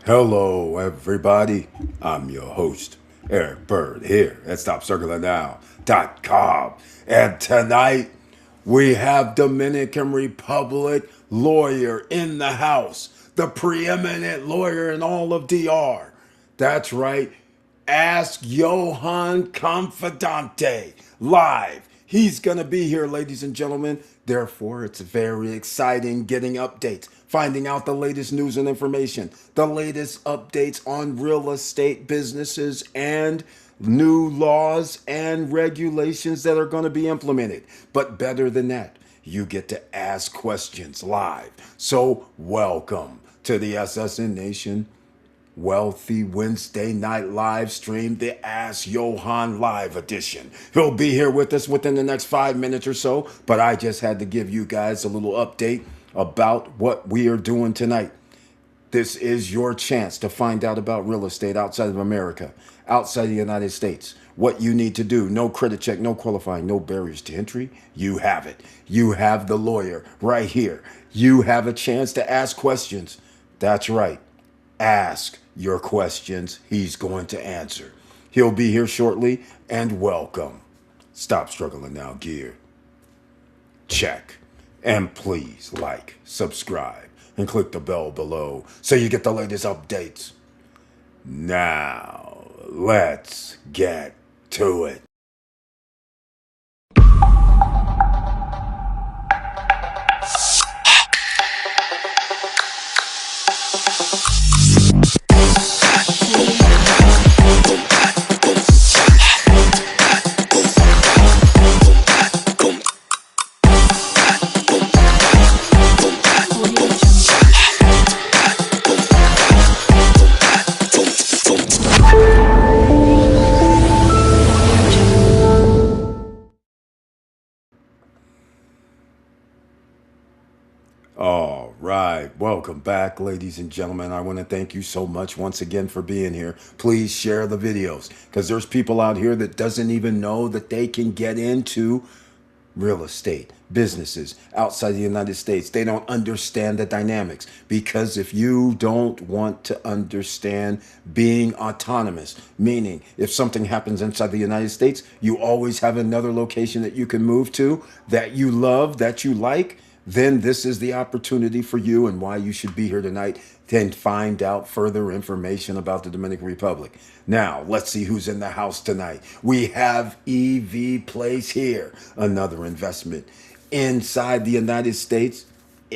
Hello, everybody. I'm your host, Eric Bird, here at StopCirclingNow.com. And tonight, we have Dominican Republic lawyer in the house, the preeminent lawyer in all of DR. That's right. Ask Johan Confidante live. He's going to be here, ladies and gentlemen. Therefore, it's very exciting getting updates, finding out the latest news and information, the latest updates on real estate businesses and new laws and regulations that are going to be implemented. But better than that, you get to ask questions live. So, welcome to the SSN Nation Wealthy Wednesday night live stream, the Ask Johan live edition. He'll be here with us within the next 5 minutes or so, but I just had to give you guys a little update about what we are doing tonight. This is your chance to find out about real estate outside of America, outside the United States. What you need to do, no credit check, no qualifying, no barriers to entry. You have it. You have the lawyer right here. You have a chance to ask questions. That's right. Ask your questions. He's going to answer. He'll be here shortly, and welcome. Stop struggling now, gear. Check. And please like, subscribe, and click the bell below so you get the latest updates. Now, let's get to it. All right. Welcome back, ladies and gentlemen. I want to thank you so much once again for being here. Please share the videos because there's people out here that doesn't even know that they can get into real estate businesses outside the United States. They don't understand the dynamics because if you don't want to understand being autonomous, meaning if something happens inside the United States, you always have another location that you can move to that you love, that you like, then this is the opportunity for you and why you should be here tonight and find out further information about the Dominican Republic. Now, let's see who's in the house tonight. We have EV Place here, another investment inside the United States,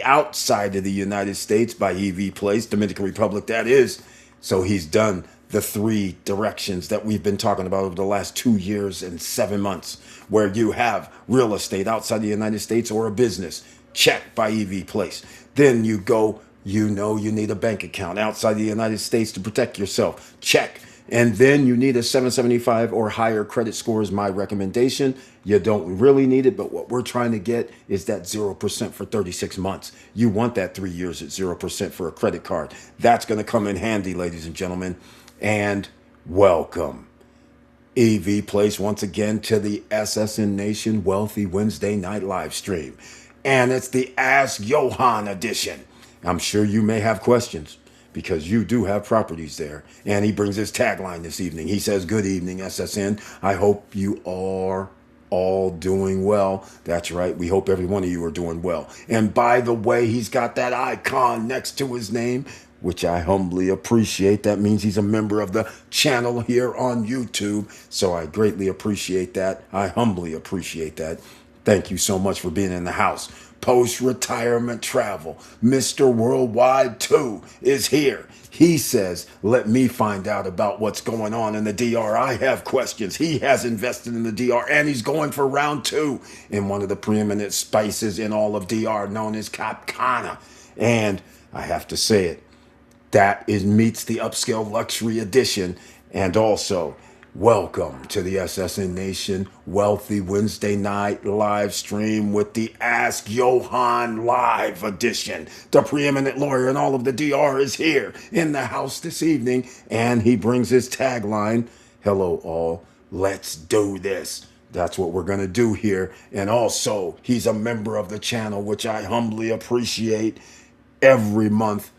outside of the United States by EV Place, Dominican Republic, that is. So he's done the three directions that we've been talking about over the last 2 years and 7 months, where you have real estate outside the United States or a business. Check by EV Place. Then you go, you know you need a bank account outside the United States to protect yourself. Check. And then you need a 775 or higher credit score is my recommendation. You don't really need it, but what we're trying to get is that 0% for 36 months. You want that 3 years at 0% for a credit card. That's going to come in handy, ladies and gentlemen. And welcome. EV Place once again to the SSN Nation Wealthy Wednesday night live stream. And it's the Ask Johan edition. I'm sure you may have questions because you do have properties there. And he brings his tagline this evening. He says, "Good evening, SSN. I hope you are all doing well." That's right. We hope every one of you are doing well. And by the way, he's got that icon next to his name, which I humbly appreciate. That means he's a member of the channel here on YouTube. So I greatly appreciate that. I humbly appreciate that. Thank you so much for being in the house. Post-retirement travel. Mr. Worldwide 2 is here. He says, let me find out about what's going on in the DR. I have questions. He has invested in the DR and he's going for round 2 in one of the preeminent spices in all of DR known as Capcana. And I have to say it, that is meets the upscale luxury edition. And also, welcome to the SSN Nation Wealthy Wednesday night live stream with the Ask Johan live edition. The preeminent lawyer in all of the DR is here in the house this evening, and he brings his tagline, "Hello all, let's do this." That's what we're going to do here. And also, he's a member of the channel, which I humbly appreciate. Every month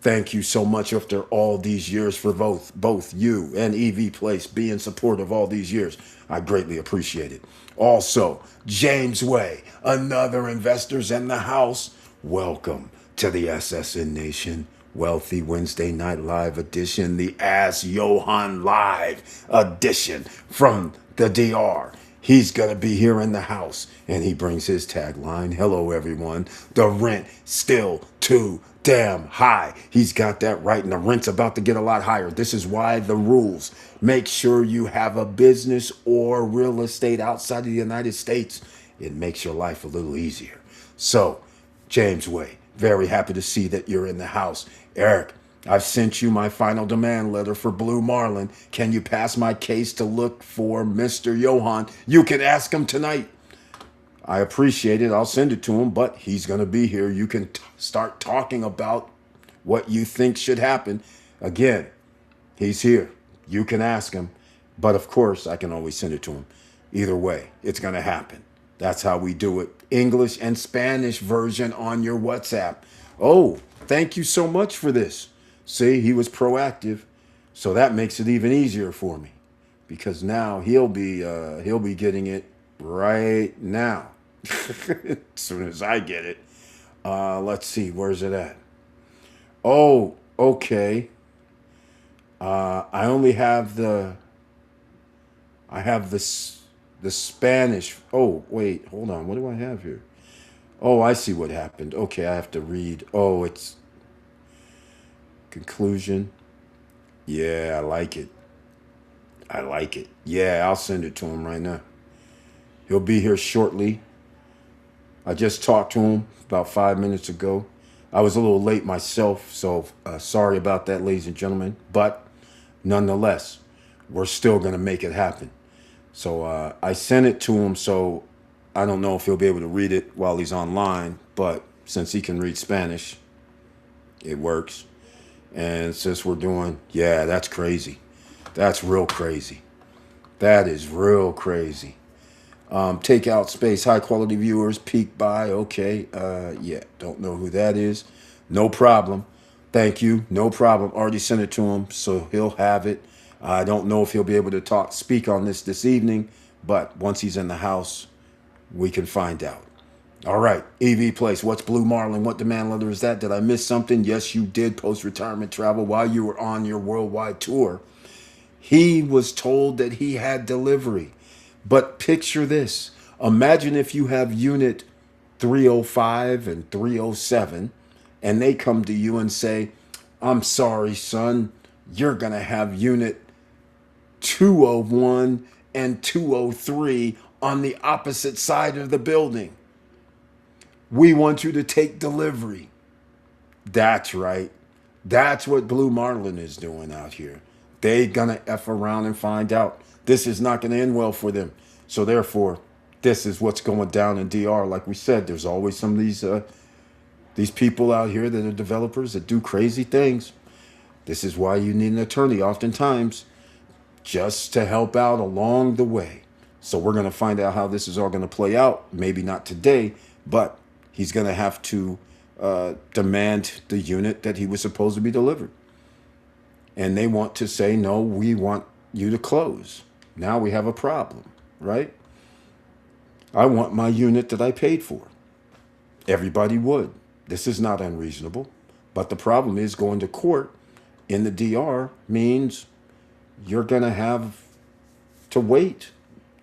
Thank you so much after all these years for both you and EV Place being supportive all these years. I greatly appreciate it. Also, James Way, another investors in the house. Welcome to the SSN Nation Wealthy Wednesday Night Live edition, the Ask Johan Live edition from the DR. He's going to be here in the house, and he brings his tagline. Hello, everyone. The rent still too damn high. He's got that right, and the rent's about to get a lot higher. This is why the rules. Make sure you have a business or real estate outside of the United States. It makes your life a little easier. So, James Way, very happy to see that you're in the house. Eric, I've sent you my final demand letter for Blue Marlin. Can you pass my case to look for Mr. Johan? You can ask him tonight. I appreciate it. I'll send it to him, but he's going to be here. You can start talking about what you think should happen. Again, he's here. You can ask him, but of course, I can always send it to him. Either way, it's going to happen. That's how we do it. English and Spanish version on your WhatsApp. Oh, thank you so much for this. See, he was proactive, so that makes it even easier for me because now he'll be getting it right now. As soon as I get it. Let's see, where's it at? Oh, okay. I only have the Spanish. Oh, wait, hold on. What do I have here? Oh, I see what happened. Okay, I have to read. Oh, it's conclusion. Yeah, I like it. I like it. Yeah, I'll send it to him right now. He'll be here shortly. I just talked to him about 5 minutes ago. I was a little late myself, so sorry about that, ladies and gentlemen. But nonetheless, we're still going to make it happen. So I sent it to him, so I don't know if he'll be able to read it while he's online. But since he can read Spanish, it works. And since we're doing, yeah, that's crazy. That's real crazy. That is real crazy. Take out space, high quality viewers, peak by, okay. Yeah, don't know who that is. No problem. Thank you. No problem. Already sent it to him, so he'll have it. I don't know if he'll be able to speak on this evening, but once he's in the house, we can find out. All right, EV Place, what's Blue Marlin? What demand letter is that? Did I miss something? Yes, you did post-retirement travel while you were on your worldwide tour. He was told that he had delivery. But picture this. Imagine if you have unit 305 and 307, and they come to you and say, I'm sorry, son, you're going to have unit 201 and 203 on the opposite side of the building. We want you to take delivery. That's right. That's what Blue Marlin is doing out here. They're going to F around and find out. This is not going to end well for them. So therefore, this is what's going down in DR. Like we said, there's always some of these people out here that are developers that do crazy things. This is why you need an attorney oftentimes, just to help out along the way. So we're going to find out how this is all going to play out. Maybe not today, but he's going to have to demand the unit that he was supposed to be delivered. And they want to say, no, we want you to close. Now we have a problem, right? I want my unit that I paid for. Everybody would. This is not unreasonable. But the problem is going to court in the DR means you're going to have to wait.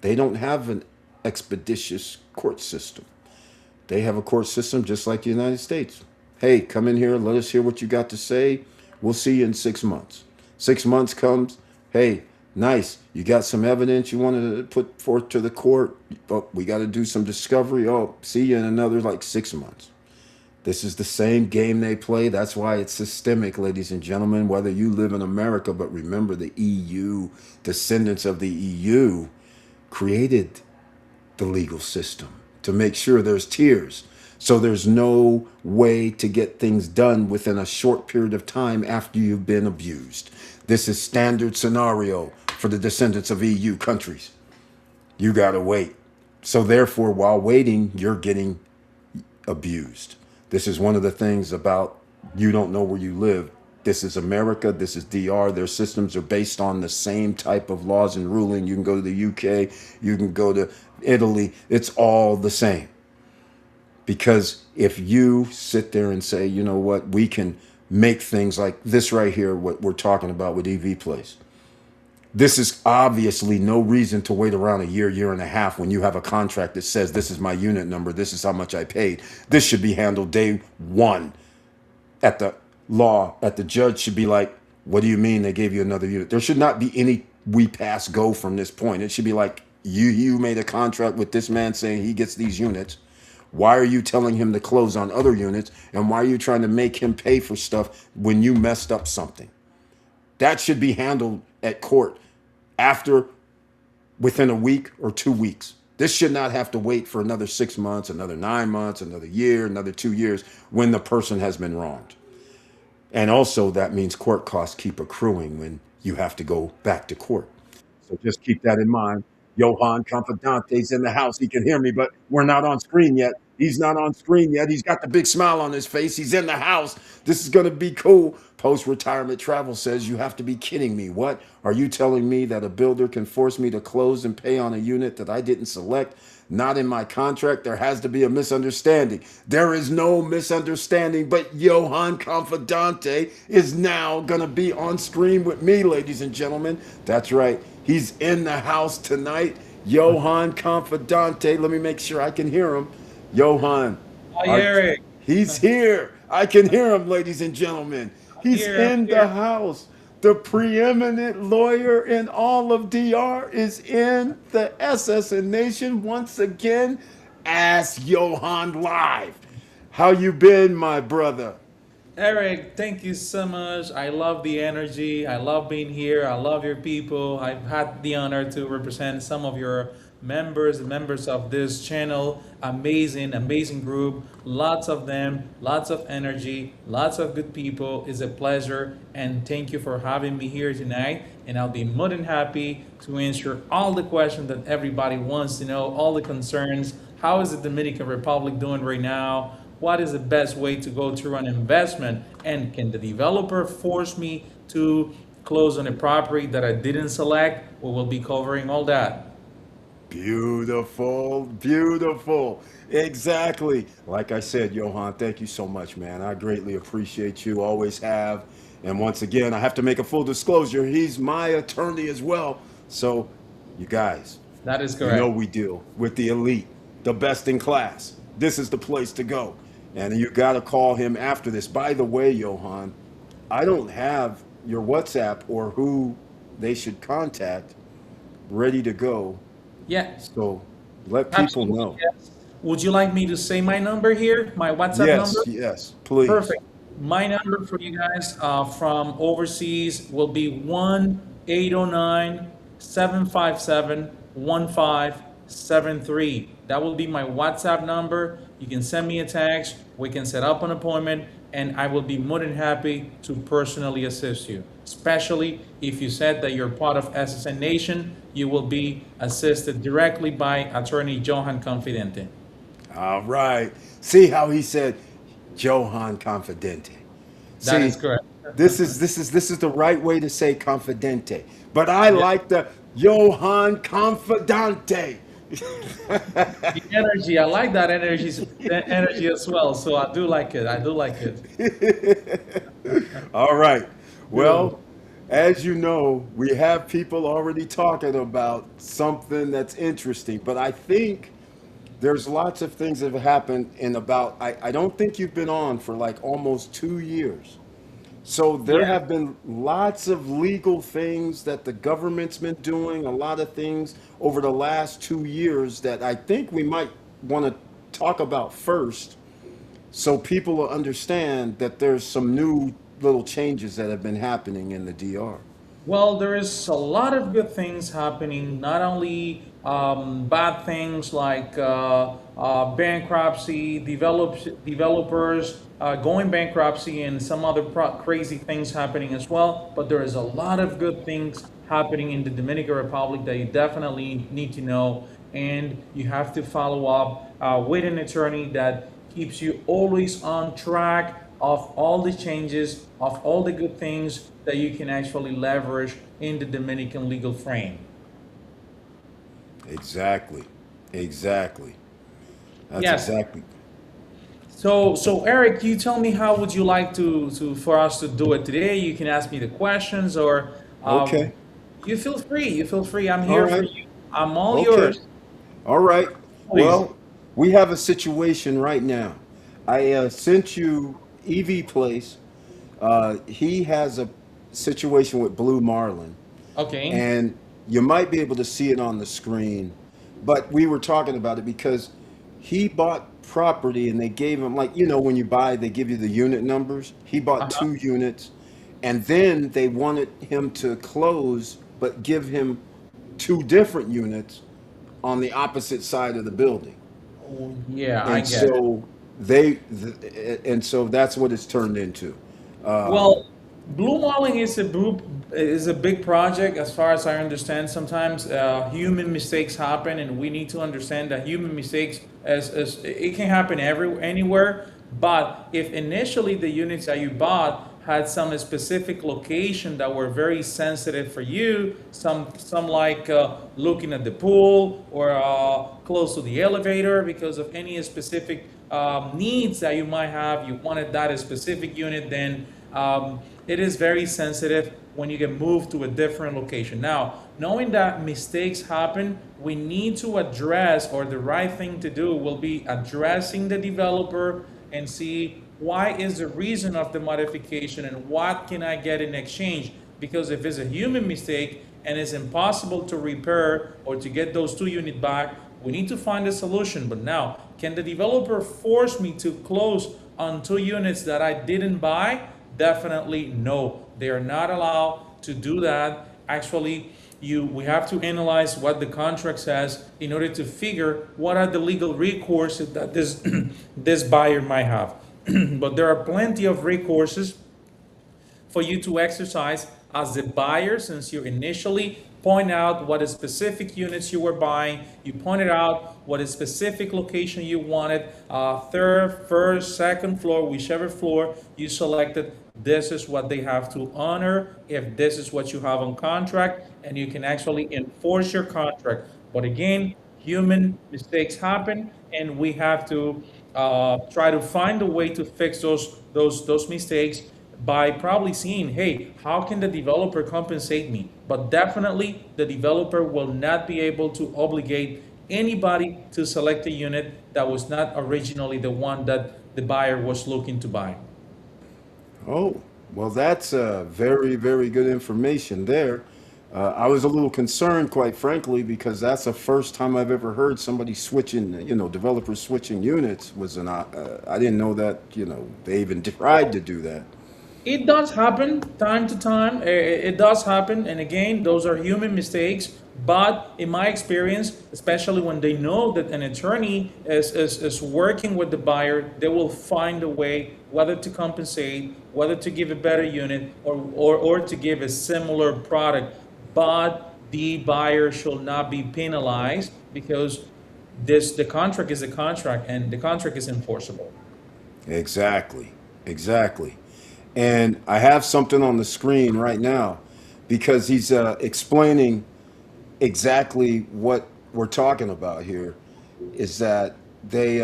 They don't have an expeditious court system. They have a court system just like the United States. Hey, come in here. Let us hear what you got to say. We'll see you in 6 months. 6 months comes. Hey, nice. You got some evidence you want to put forth to the court, but we got to do some discovery. Oh, see you in another 6 months. This is the same game they play. That's why it's systemic, ladies and gentlemen, whether you live in America, but remember the EU, descendants of the EU created the legal system to make sure there's tiers. So there's no way to get things done within a short period of time after you've been abused. This is standard scenario for the descendants of EU countries. You got to wait. So therefore, while waiting, you're getting abused. This is one of the things about You don't know where you live. This is America. This is DR. Their systems are based on the same type of laws and ruling. You can go to the UK. You can go to Italy. It's all the same. Because if you sit there and say, you know what, we can make things like this right here, what we're talking about with EV Place. This is obviously no reason to wait around a year, year and a half when you have a contract that says this is my unit number, this is how much I paid. This should be handled day one at the law, at the judge should be like, what do you mean they gave you another unit? There should not be any we pass go from this point. It should be like, you made a contract with this man saying he gets these units. Why are you telling him to close on other units? And why are you trying to make him pay for stuff when you messed up something? That should be handled at court after, within a week or 2 weeks. This should not have to wait for another 6 months, another 9 months, another year, another 2 years when the person has been wronged. And also, that means court costs keep accruing when you have to go back to court. So just keep that in mind. Johan Confidante's in the house. He can hear me, but we're not on screen yet. He's not on screen yet. He's got the big smile on his face. He's in the house. This is going to be cool. Post retirement travel says, you have to be kidding me. What? Are you telling me that a builder can force me to close and pay on a unit that I didn't select? Not in my contract. There has to be a misunderstanding. There is no misunderstanding, but Johan Confidante is now going to be on screen with me, ladies and gentlemen. That's right. He's in the house tonight. Johan Confidante. Let me make sure I can hear him. Johan, Hi, are, Eric. he's here. I can hear him, ladies and gentlemen. I'm He's here. I'm in the here. house. The preeminent lawyer in all of DR is in the SSN Nation once again. Ask Johan live. How you been, my brother? Eric, thank you so much. I love the energy. I love being here. I love your people. I've had the honor to represent some of your members, the members of this channel. Amazing, amazing group. Lots of them, lots of energy, lots of good people. It's a pleasure. And thank you for having me here tonight. And I'll be more than happy to answer all the questions that everybody wants to know, all the concerns. How is the Dominican Republic doing right now? What is the best way to go through an investment? And can the developer force me to close on a property that I didn't select? We will be covering all that. Beautiful, beautiful. Exactly. Like I said, Johan, thank you so much, man. I greatly appreciate you, always have. And once again, I have to make a full disclosure. He's my attorney as well. So, you guys, That is you know correct. we deal with the elite, the best in class. This is the place to go. And you got to call him after this. By the way, Johan, I don't have your WhatsApp or who they should contact ready to go. Yeah, So let people absolutely. know. Yes. Would you like me to say my number here, my WhatsApp Yes, number? yes, please. Perfect. My number for you guys from overseas will be 1-809-757-1573. That will be my WhatsApp number. You can send me a text. We can set up an appointment, and I will be more than happy to personally assist you. Especially if you said that you're part of SSN Nation, you will be assisted directly by attorney Johan Confidente. All right. See how he said Johan Confidente. That is See, correct. this is the right way to say confidente. But I Yeah. like the Johan Confidante. The energy, I like that energy as well. So I do like it. I do like it. All right. Beautiful. Well, as you know, we have people already talking about something that's interesting, but I think there's lots of things that have happened in about, I don't think you've been on for like almost 2 years. So there Yeah. have been lots of legal things that the government's been doing, a lot of things over the last 2 years that I think we might want to talk about first so people will understand that there's some new little changes that have been happening in the DR. Well, there is a lot of good things happening, not only bad things like bankruptcy, developers going bankruptcy, and some other crazy things happening as well. But there is a lot of good things happening in the Dominican Republic that you definitely need to know, and you have to follow up with an attorney that keeps you always on track of all the changes, of all the good things that you can actually leverage in the Dominican legal frame. Exactly. Exactly. That's Yes. exactly. So Eric, you tell me how would you like to for us to do it today? You can ask me the questions, or Okay. you feel free. You feel free. I'm All here for right. you. I'm all Okay. yours. All right. Please. Well, we have a situation right now. I sent you EV Place. He has a situation with Blue Marlin, Okay. and you might be able to see it on the screen. But we were talking about it because he bought property and they gave him, like, when you buy, they give you the unit numbers. He bought Uh-huh. 2 units, and then they wanted him to close, but give him 2 different units on the opposite side of the building. Oh, yeah, I And get it. so and so that's what it's turned into. Well, Blue Marlin is a big project as far as I understand. Sometimes human mistakes happen, and we need to understand that human mistakes as it can happen anywhere. But if initially the units that you bought had some specific location that were very sensitive for you, some like looking at the pool or close to the elevator because of any specific needs that you might have, you wanted that specific unit, then it is very sensitive when you get moved to a different location. Now, knowing that mistakes happen, we need to address, or the right thing to do will be addressing the developer and see why is the reason of the modification and what can I get in exchange. Because if it's a human mistake and it's impossible to repair or to get those 2 units back, we need to find a solution. But now, can the developer force me to close on 2 units that I didn't buy? Definitely no. They are not allowed to do that. Actually, we have to analyze what the contract says in order to figure what are the legal recourses that this this buyer might have. But there are plenty of recourses for you to exercise as the buyer, since you initially point out what specific units you were buying, you pointed out what specific location you wanted, third, first, second floor, whichever floor you selected. This is what they have to honor if this is what you have on contract, and you can actually enforce your contract. But again, human mistakes happen, and we have to try to find a way to fix those mistakes by probably seeing, hey, how can the developer compensate me? But definitely, the developer will not be able to obligate anybody to select a unit that was not originally the one that the buyer was looking to buy. Oh, well, that's very, very good information there. I was a little concerned, quite frankly, because that's the first time I've ever heard somebody switching, developers switching units I didn't know that, they even tried to do that. It does happen time to time. It does happen, and again, those are human mistakes. But in my experience, especially when they know that an attorney is working with the buyer, they will find a way whether to compensate, whether to give a better unit, or to give a similar product. But the buyer should not be penalized because the contract is a contract, and the contract is enforceable. Exactly. Exactly. And I have something on the screen right now because he's explaining exactly what we're talking about here is that they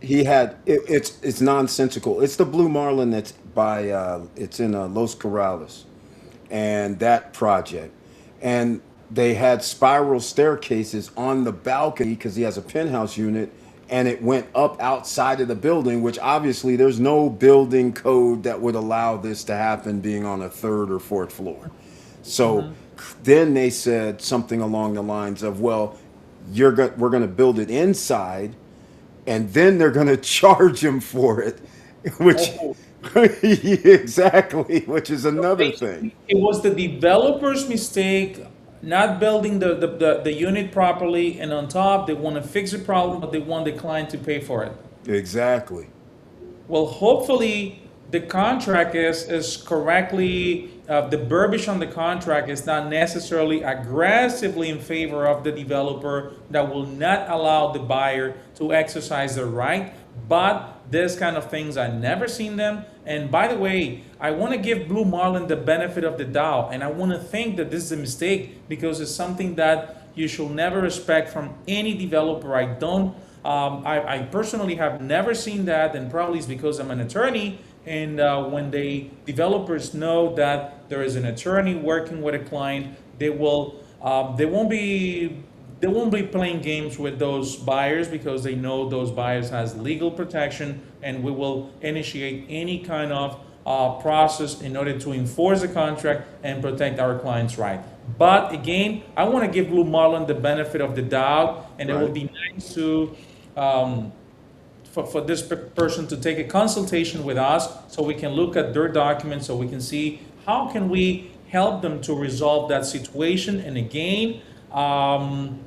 he had it's nonsensical. It's the Blue Marlin that's by it's in Los Corrales, and that project, and they had spiral staircases on the balcony because he has a penthouse unit, and it went up outside of the building, which obviously there's no building code that would allow this to happen being on a third or fourth floor. So then they said something along the lines of, well, we're going to build it inside, and then they're going to charge him for it, which Oh, exactly, which is so another thing. basically, it was the developer's mistake not building the unit properly, and on top, they want to fix the problem, but they want the client to pay for it. Exactly. Well, hopefully, the contract is correctly, the verbiage on the contract is not necessarily aggressively in favor of the developer that will not allow the buyer to exercise their right. But this kind of things, I never seen them. And by the way, I want to give Blue Marlin the benefit of the doubt, and I want to think that this is a mistake because it's something that you should never expect from any developer. I don't. I personally have never seen that, and probably it's because I'm an attorney. And when the developers know that there is an attorney working with a client, they will they won't be playing games with those buyers because they know those buyers has legal protection, and we will initiate any kind of process in order to enforce the contract and protect our clients' right. But again, I want to give Blue Marlin the benefit of the doubt, and it would be nice to um, for this person to take a consultation with us so we can look at their documents, so we can see how can we help them to resolve that situation. And again,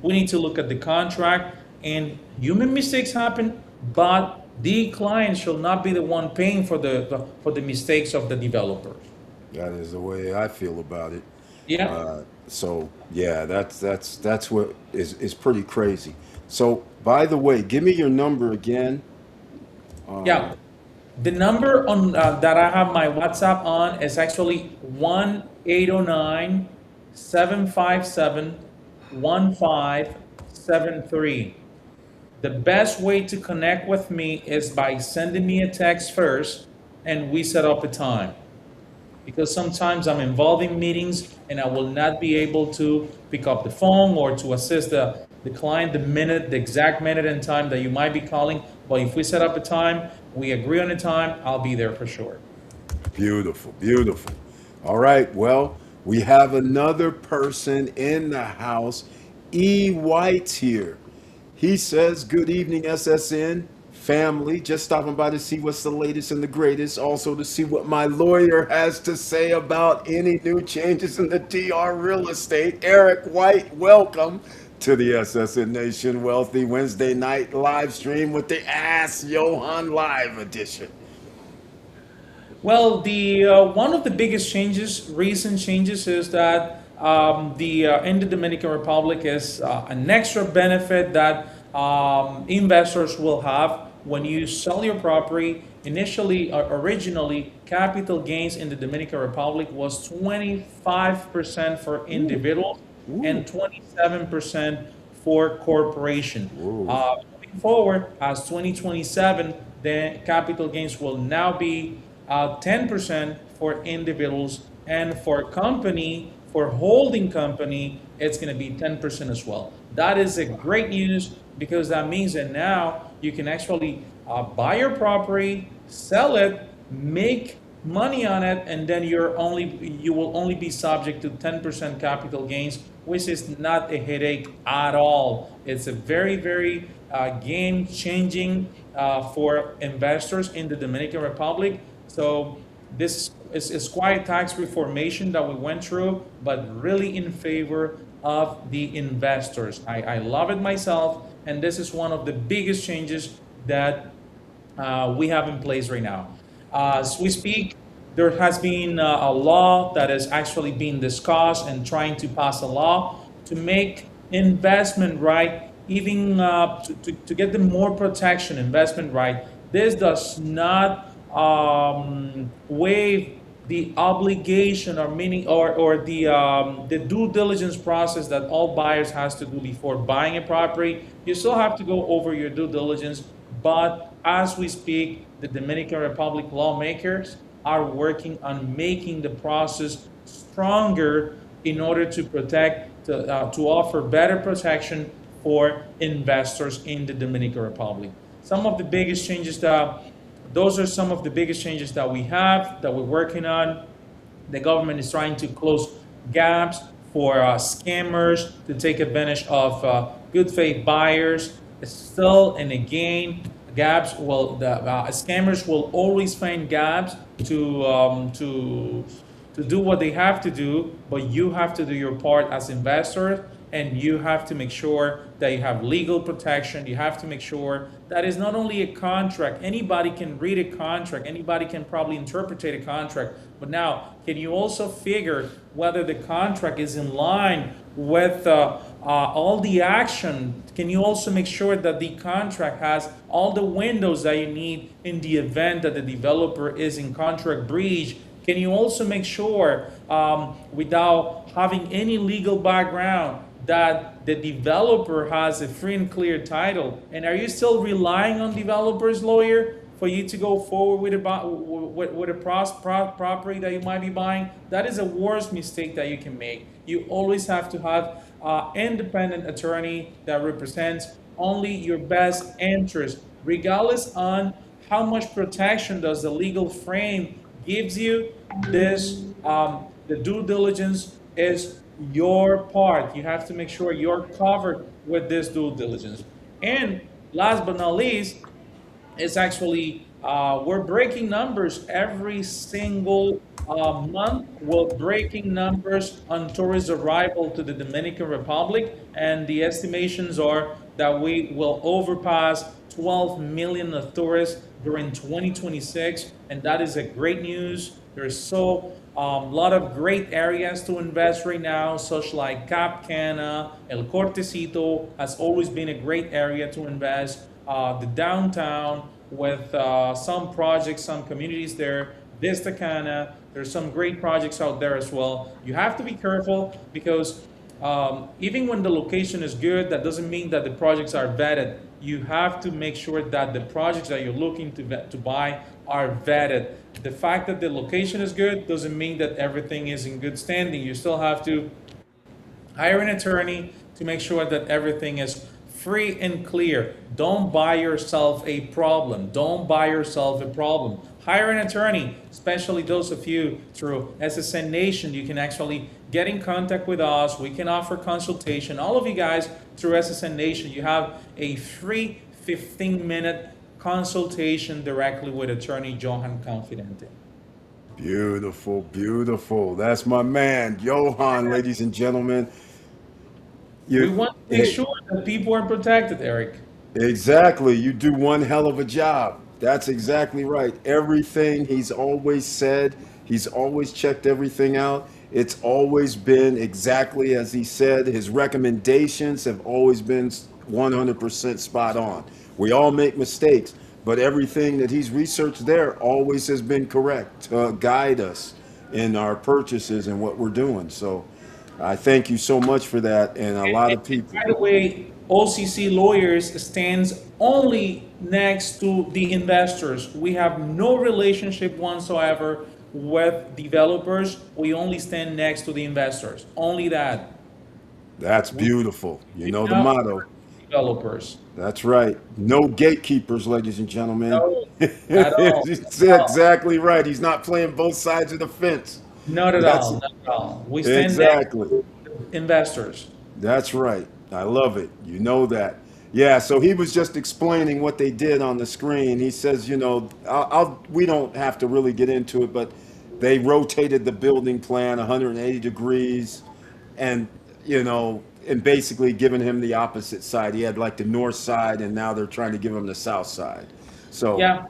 we need to look at the contract, and human mistakes happen, but the client shall not be the one paying for the mistakes of the developer. That is the way I feel about it. Yeah. So yeah, that's what is pretty crazy. So by the way, give me your number again. Yeah. The number on that I have my WhatsApp on is actually 1-809-757-1573. The best way to connect with me is by sending me a text first, and we set up a time. Because sometimes I'm involved in meetings and I will not be able to pick up the phone or to assist the client the exact minute and time that you might be calling. But if we set up a time, we agree on a time, I'll be there for sure. Beautiful, beautiful. All right, well, we have another person in the house. E. White's here. He says, "Good evening, SSN family. Just stopping by to see what's the latest and the greatest. Also to see what my lawyer has to say about any new changes in the DR real estate. Eric White, welcome to the SSN Nation Wealthy Wednesday night live stream with the Ask Johan Live edition." Well, the one of the biggest changes, recent changes, is that the in the Dominican Republic is an extra benefit that investors will have when you sell your property. Initially, originally, capital gains in the Dominican Republic was 25% for individuals and 27% for corporation. Moving forward, as 2027, the capital gains will now be 10% for individuals, and for company, for holding company, it's going to be 10% as well. That is a great news because that means that now you can actually buy your property, sell it, make money on it, and then you will only be subject to 10% capital gains, which is not a headache at all. It's a very game changing for investors in the Dominican Republic. So this is quite tax reformation that we went through, but really in favor of the investors. I love it myself, and this is one of the biggest changes that we have in place right now. As we speak, there has been a law that is actually being discussed and trying to pass a law to make investment right, even to get them more protection, investment right. This does not waive the obligation or meaning or the due diligence process that all buyers has to do before buying a property. You still have to go over your due diligence, but as we speak, the Dominican Republic lawmakers are working on making the process stronger in order to protect to offer better protection for investors in the Dominican Republic. Some of the biggest changes that Those are some of the biggest changes that we have, that we're working on. The government is trying to close gaps for scammers to take advantage of good faith buyers. Still and again, the scammers will always find gaps to do what they have to do, but you have to do your part as investor, and you have to make sure that you have legal protection. You have to make sure that it's not only a contract. Anybody can read a contract. Anybody can probably interpret a contract. But now, can you also figure whether the contract is in line with all the action? Can you also make sure that the contract has all the windows that you need in the event that the developer is in contract breach? Can you also make sure, without having any legal background, that the developer has a free and clear title? And are you still relying on developer's lawyer for you to go forward with a property that you might be buying? That is the worst mistake that you can make. You always have to have an independent attorney that represents only your best interest, regardless on how much protection does the legal frame gives you. This the due diligence is your part. You have to make sure you're covered with this due diligence. And last but not least, it's actually we're breaking numbers every single month. We're breaking numbers on tourist arrival to the Dominican Republic, and the estimations are that we will overpass 12 million of tourists during 2026, and that is a great news. There's so lot of great areas to invest right now, such like Cap Cana, El Cortecito has always been a great area to invest. The downtown with some projects, some communities there, Vista Cana, there's some great projects out there as well. You have to be careful because even when the location is good, that doesn't mean that the projects are vetted. You have to make sure that the projects that you're looking to buy are vetted. The fact that the location is good doesn't mean that everything is in good standing. You still have to hire an attorney to make sure that everything is free and clear. Don't buy yourself a problem. Don't buy yourself a problem. Hire an attorney, especially those of you through SSN Nation. You can actually get in contact with us. We can offer consultation. All of you guys through SSN Nation, you have a free 15-minute consultation directly with attorney Johan Confidente. Beautiful, beautiful. That's my man, Johan, ladies and gentlemen. We You, want to make sure that people are protected, Eric. exactly. You do one hell of a job. That's exactly right. Everything he's always said, he's always checked everything out. It's always been exactly as he said. His recommendations have always been 100% spot on. We all make mistakes, but everything that he's researched there always has been correct to guide us in our purchases and what we're doing. So I thank you so much for that. And a lot of And people, by the way, OCC Lawyers stands only next to the investors. We have no relationship whatsoever with developers. We only stand next to the investors. Only that. that's We beautiful. You do know the not motto. developers. That's right. No gatekeepers, ladies and gentlemen. No, at all. It's At all. exactly right. He's not playing both sides of the fence. Not at That's all. Not at all. We stand next exactly. to investors. That's right. I love it. You know that. Yeah, so he was just explaining what they did on the screen. He says, we don't have to really get into it, but they rotated the building plan 180 degrees and, and basically given him the opposite side. He had like the north side, and now they're trying to give him the south side. So, Yeah.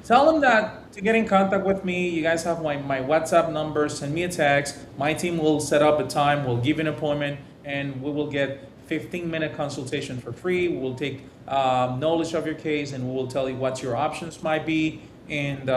Tell them that to get in contact with me, you guys have my WhatsApp number. Send me a text. My team will set up a time. We'll give you an appointment, and we will get 15-minute consultation for free. We'll take knowledge of your case, and we will tell you what your options might be. And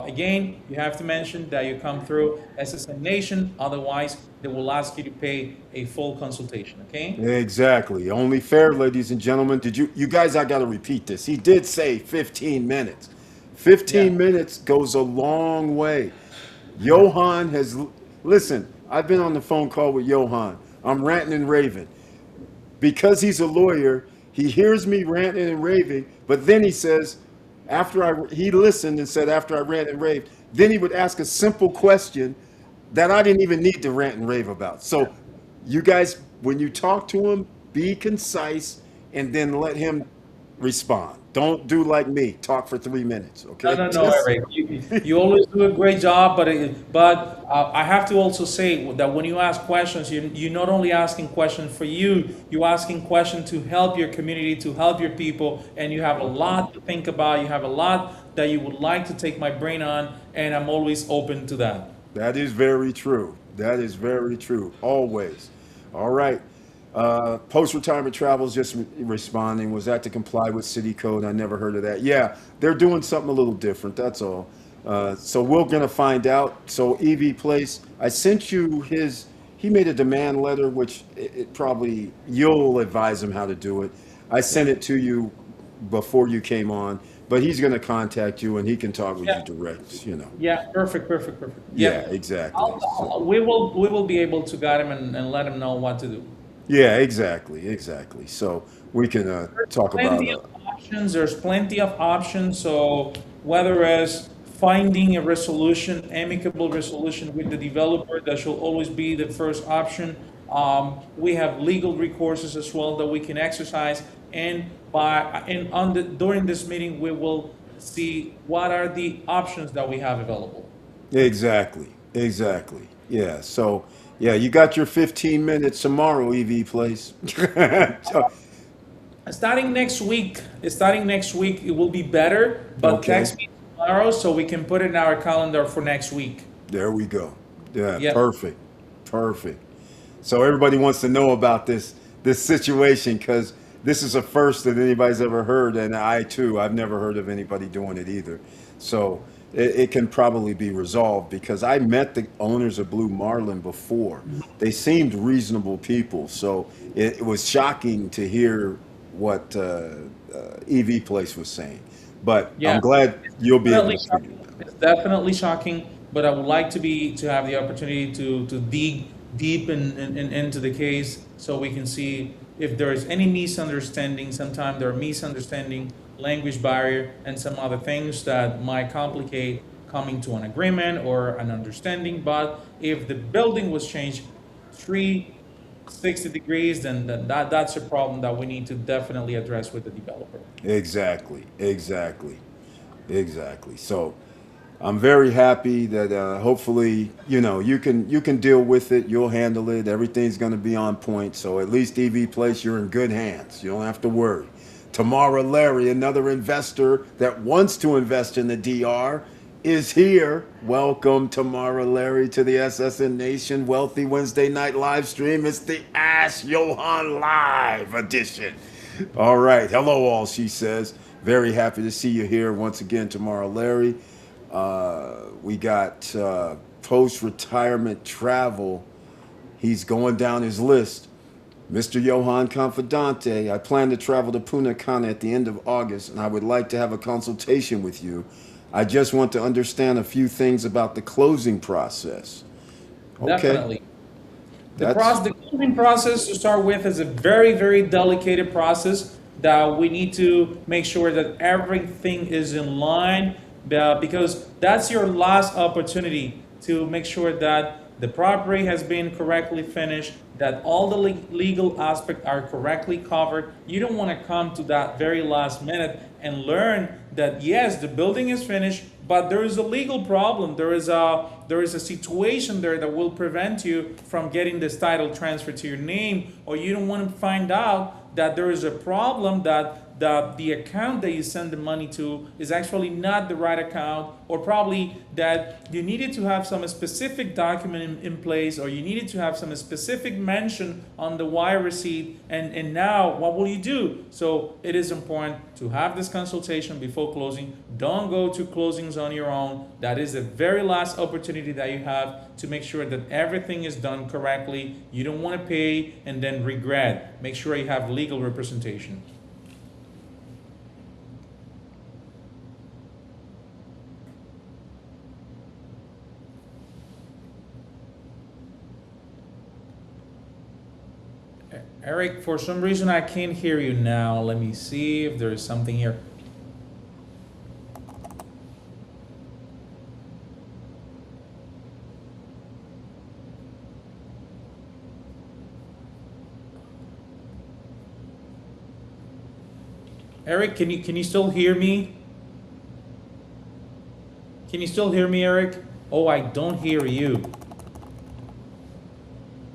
again, you have to mention that you come through SSN Nation. Otherwise, they will ask you to pay a full consultation. Okay? exactly. Only fair, ladies and gentlemen. You guys, I got to repeat this. He did say 15 minutes. Yeah. 15 minutes goes a long way. Johan has, listen, I've been on the phone call with Johan. I'm ranting and raving. Because he's a lawyer, he hears me ranting and raving, but then he says, he listened and said, after I rant and raved, then he would ask a simple question that I didn't even need to rant and rave about. So, you guys, when you talk to him, be concise and then let him respond. Don't do like me, talk for 3 minutes, No, okay? no, no, Eric. You always do a great job, but I have to also say that when you ask questions, you're not only asking questions for you, you're asking questions to help your community, to help your people, and you have a lot to think about. You have a lot that you would like to take my brain on, and I'm always open to that. That is very true. That is very true. Always. All right. Post-retirement travel is just responding. Was that to comply with city code? I never heard of that. Yeah, they're doing something a little different. That's all. So we're gonna find out. So EV Place, I sent you his. He made a demand letter, which it probably you'll advise him how to do it. I sent it to you before you came on, but he's gonna contact you and he can talk with you Yeah. direct. You know. Yeah, perfect, perfect, perfect. Yeah, Yep. exactly. So. We will be able to guide him and let him know what to do. Yeah, exactly, exactly. So we can talk about Plenty of options. There's plenty of options. So whether it's finding a resolution, amicable resolution with the developer, that should always be the first option. We have legal recourses as well that we can exercise, and during this meeting we will see what are the options that we have available. exactly, exactly. Yeah. So yeah, you got your 15 minutes tomorrow, EV Place. Starting next week, it will be better. But Okay, text me tomorrow so we can put it in our calendar for next week. there we go. Yeah, Yep. perfect, perfect. So everybody wants to know about this situation because this is a first that anybody's ever heard, and I too, I've never heard of anybody doing it either. So it can probably be resolved because I met the owners of Blue Marlin before. They seemed reasonable people, so it was shocking to hear what EV Place was saying. But I'm Yeah. glad you'll be able Definitely to figure shocking. it out. It's definitely shocking, but I would like to have the opportunity to dig deep into the case so we can see if there is any misunderstanding. Sometimes there are misunderstanding, language barrier, and some other things that might complicate coming to an agreement or an understanding. But if the building was changed 360 degrees, then that's a problem that we need to definitely address with the developer. Exactly, exactly, exactly. So I'm very happy that hopefully you can deal with it. You'll handle it. Everything's going to be on point. So at least EV Place, you're in good hands. You don't have to worry. Tamara Larry, another investor that wants to invest in the DR, is here. Welcome, Tamara Larry, to the SSN Nation Wealthy Wednesday night live stream. It's the Ask Johan Live edition. All right. Hello, all, she says. Very happy to see you here once again, Tamara Larry. We got post retirement travel. He's going down his list. Mr. Johan Confidante, I plan to travel to Punta Cana at the end of August, and I would like to have a consultation with you. I just want to understand a few things about the closing process. Okay, Definitely. that's The closing process to start with is a very, very delicate process that we need to make sure that everything is in line, because that's your last opportunity to make sure that the property has been correctly finished, that all the legal aspects are correctly covered. You don't want to come to that very last minute and learn that yes, the building is finished, but there is a legal problem. There is a situation there that will prevent you from getting this title transferred to your name, or you don't want to find out that there is a problem that the account that you send the money to is actually not the right account, or probably that you needed to have some specific document in place, or you needed to have some specific mention on the wire receipt, and now what will you do? So it is important to have this consultation before closing. Don't go to closings on your own. That is the very last opportunity that you have to make sure that everything is done correctly. You don't want to pay and then regret. Make sure you have legal representation. Eric, for some reason I can't hear you now. Let me see if there is something here. Eric, can you still hear me? Can you still hear me, Eric? Oh, I don't hear you.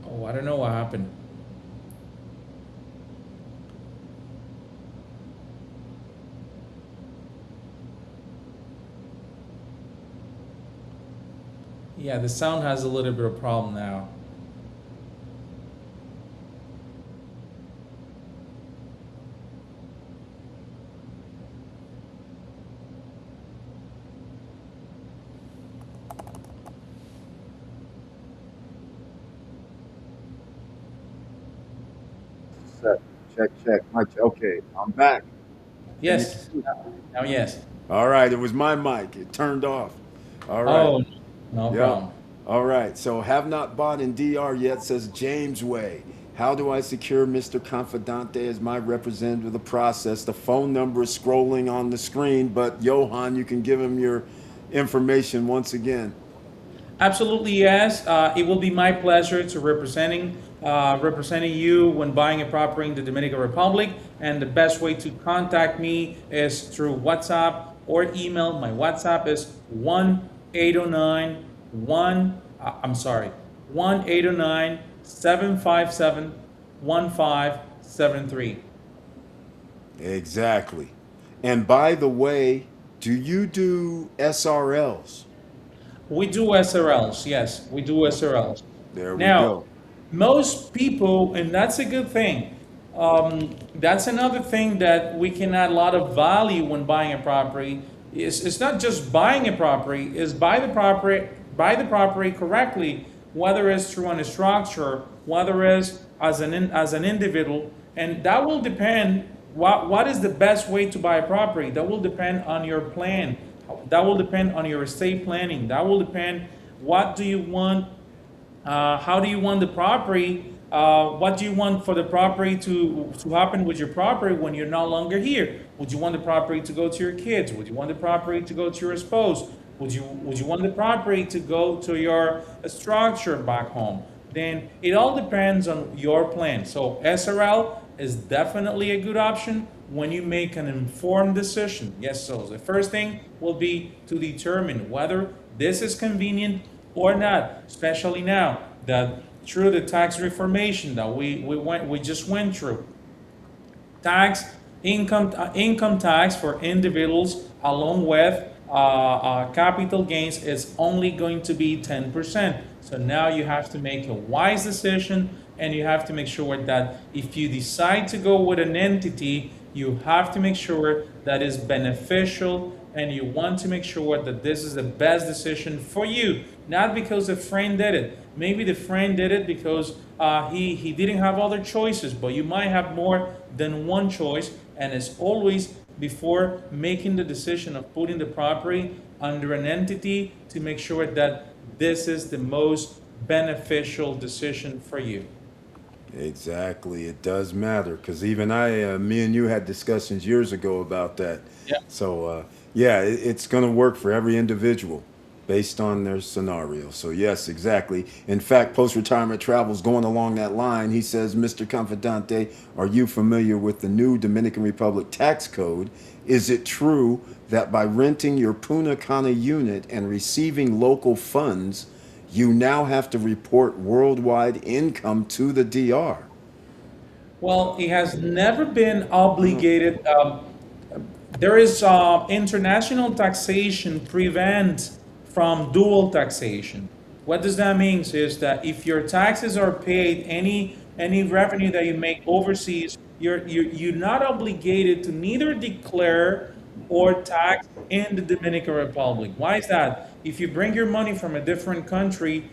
Oh, I don't know what happened. Yeah, the sound has a little bit of problem now. set. Check, check. Okay, I'm back. Can you Yes. hear me? Now, yes. All right, it was my mic. It turned off. All right. Oh, no Yep. problem. All right. So have not bought in DR yet, says James Way. How do I secure Mr. Confidante as my representative of the process? The phone number is scrolling on the screen, but Johan, you can give him your information once again. Absolutely, yes. It will be my pleasure to representing you when buying a property in the Dominican Republic. And the best way to contact me is through WhatsApp or email. My WhatsApp is 1-809 I'm sorry, 1-809-757-1573. Exactly. And by the way, do you do SRLs? We do SRLs, yes, we do SRLs. There we Now, go. most people, and that's a good thing. That's another thing that we can add a lot of value when buying a property. It's not just buying a property, is buy the property correctly, whether it's through a structure, whether it's as an individual, and that will depend what is the best way to buy a property. That will depend on your plan. That will depend on your estate planning. That will depend what do you want, how do you want the property, what do you want for the property to happen with your property when you're no longer here? Would you want the property to go to your kids? Would you want the property to go to your spouse? Would you want the property to go to your structure back home? Then it all depends on your plan. So SRL is definitely a good option when you make an informed decision. Yes, so the first thing will be to determine whether this is convenient or not, especially now that through the tax reformation that we just went through. Tax income tax for individuals along with capital gains is only going to be 10%. So now you have to make a wise decision, and you have to make sure that if you decide to go with an entity, you have to make sure that is beneficial, and you want to make sure that this is the best decision for you, not because a friend did it. Maybe the friend did it because he didn't have other choices, but you might have more than one choice, and it's always before making the decision of putting the property under an entity to make sure that this is the most beneficial decision for you. Exactly. It does matter because even me and you had discussions years ago about that. Yeah. So, yeah, it's going to work for every individual based on their scenario. So, yes, exactly. In fact, post retirement travels going along that line. He says, Mr. Confidante, are you familiar with the new Dominican Republic tax code? Is it true that by renting your Punta Cana unit and receiving local funds, you now have to report worldwide income to the DR? Well, it has never been obligated. There is international taxation prevent from dual taxation. What does that mean is that if your taxes are paid, any revenue that you make overseas, you're not obligated to neither declare or tax in the Dominican Republic. Why is that? If you bring your money from a different country,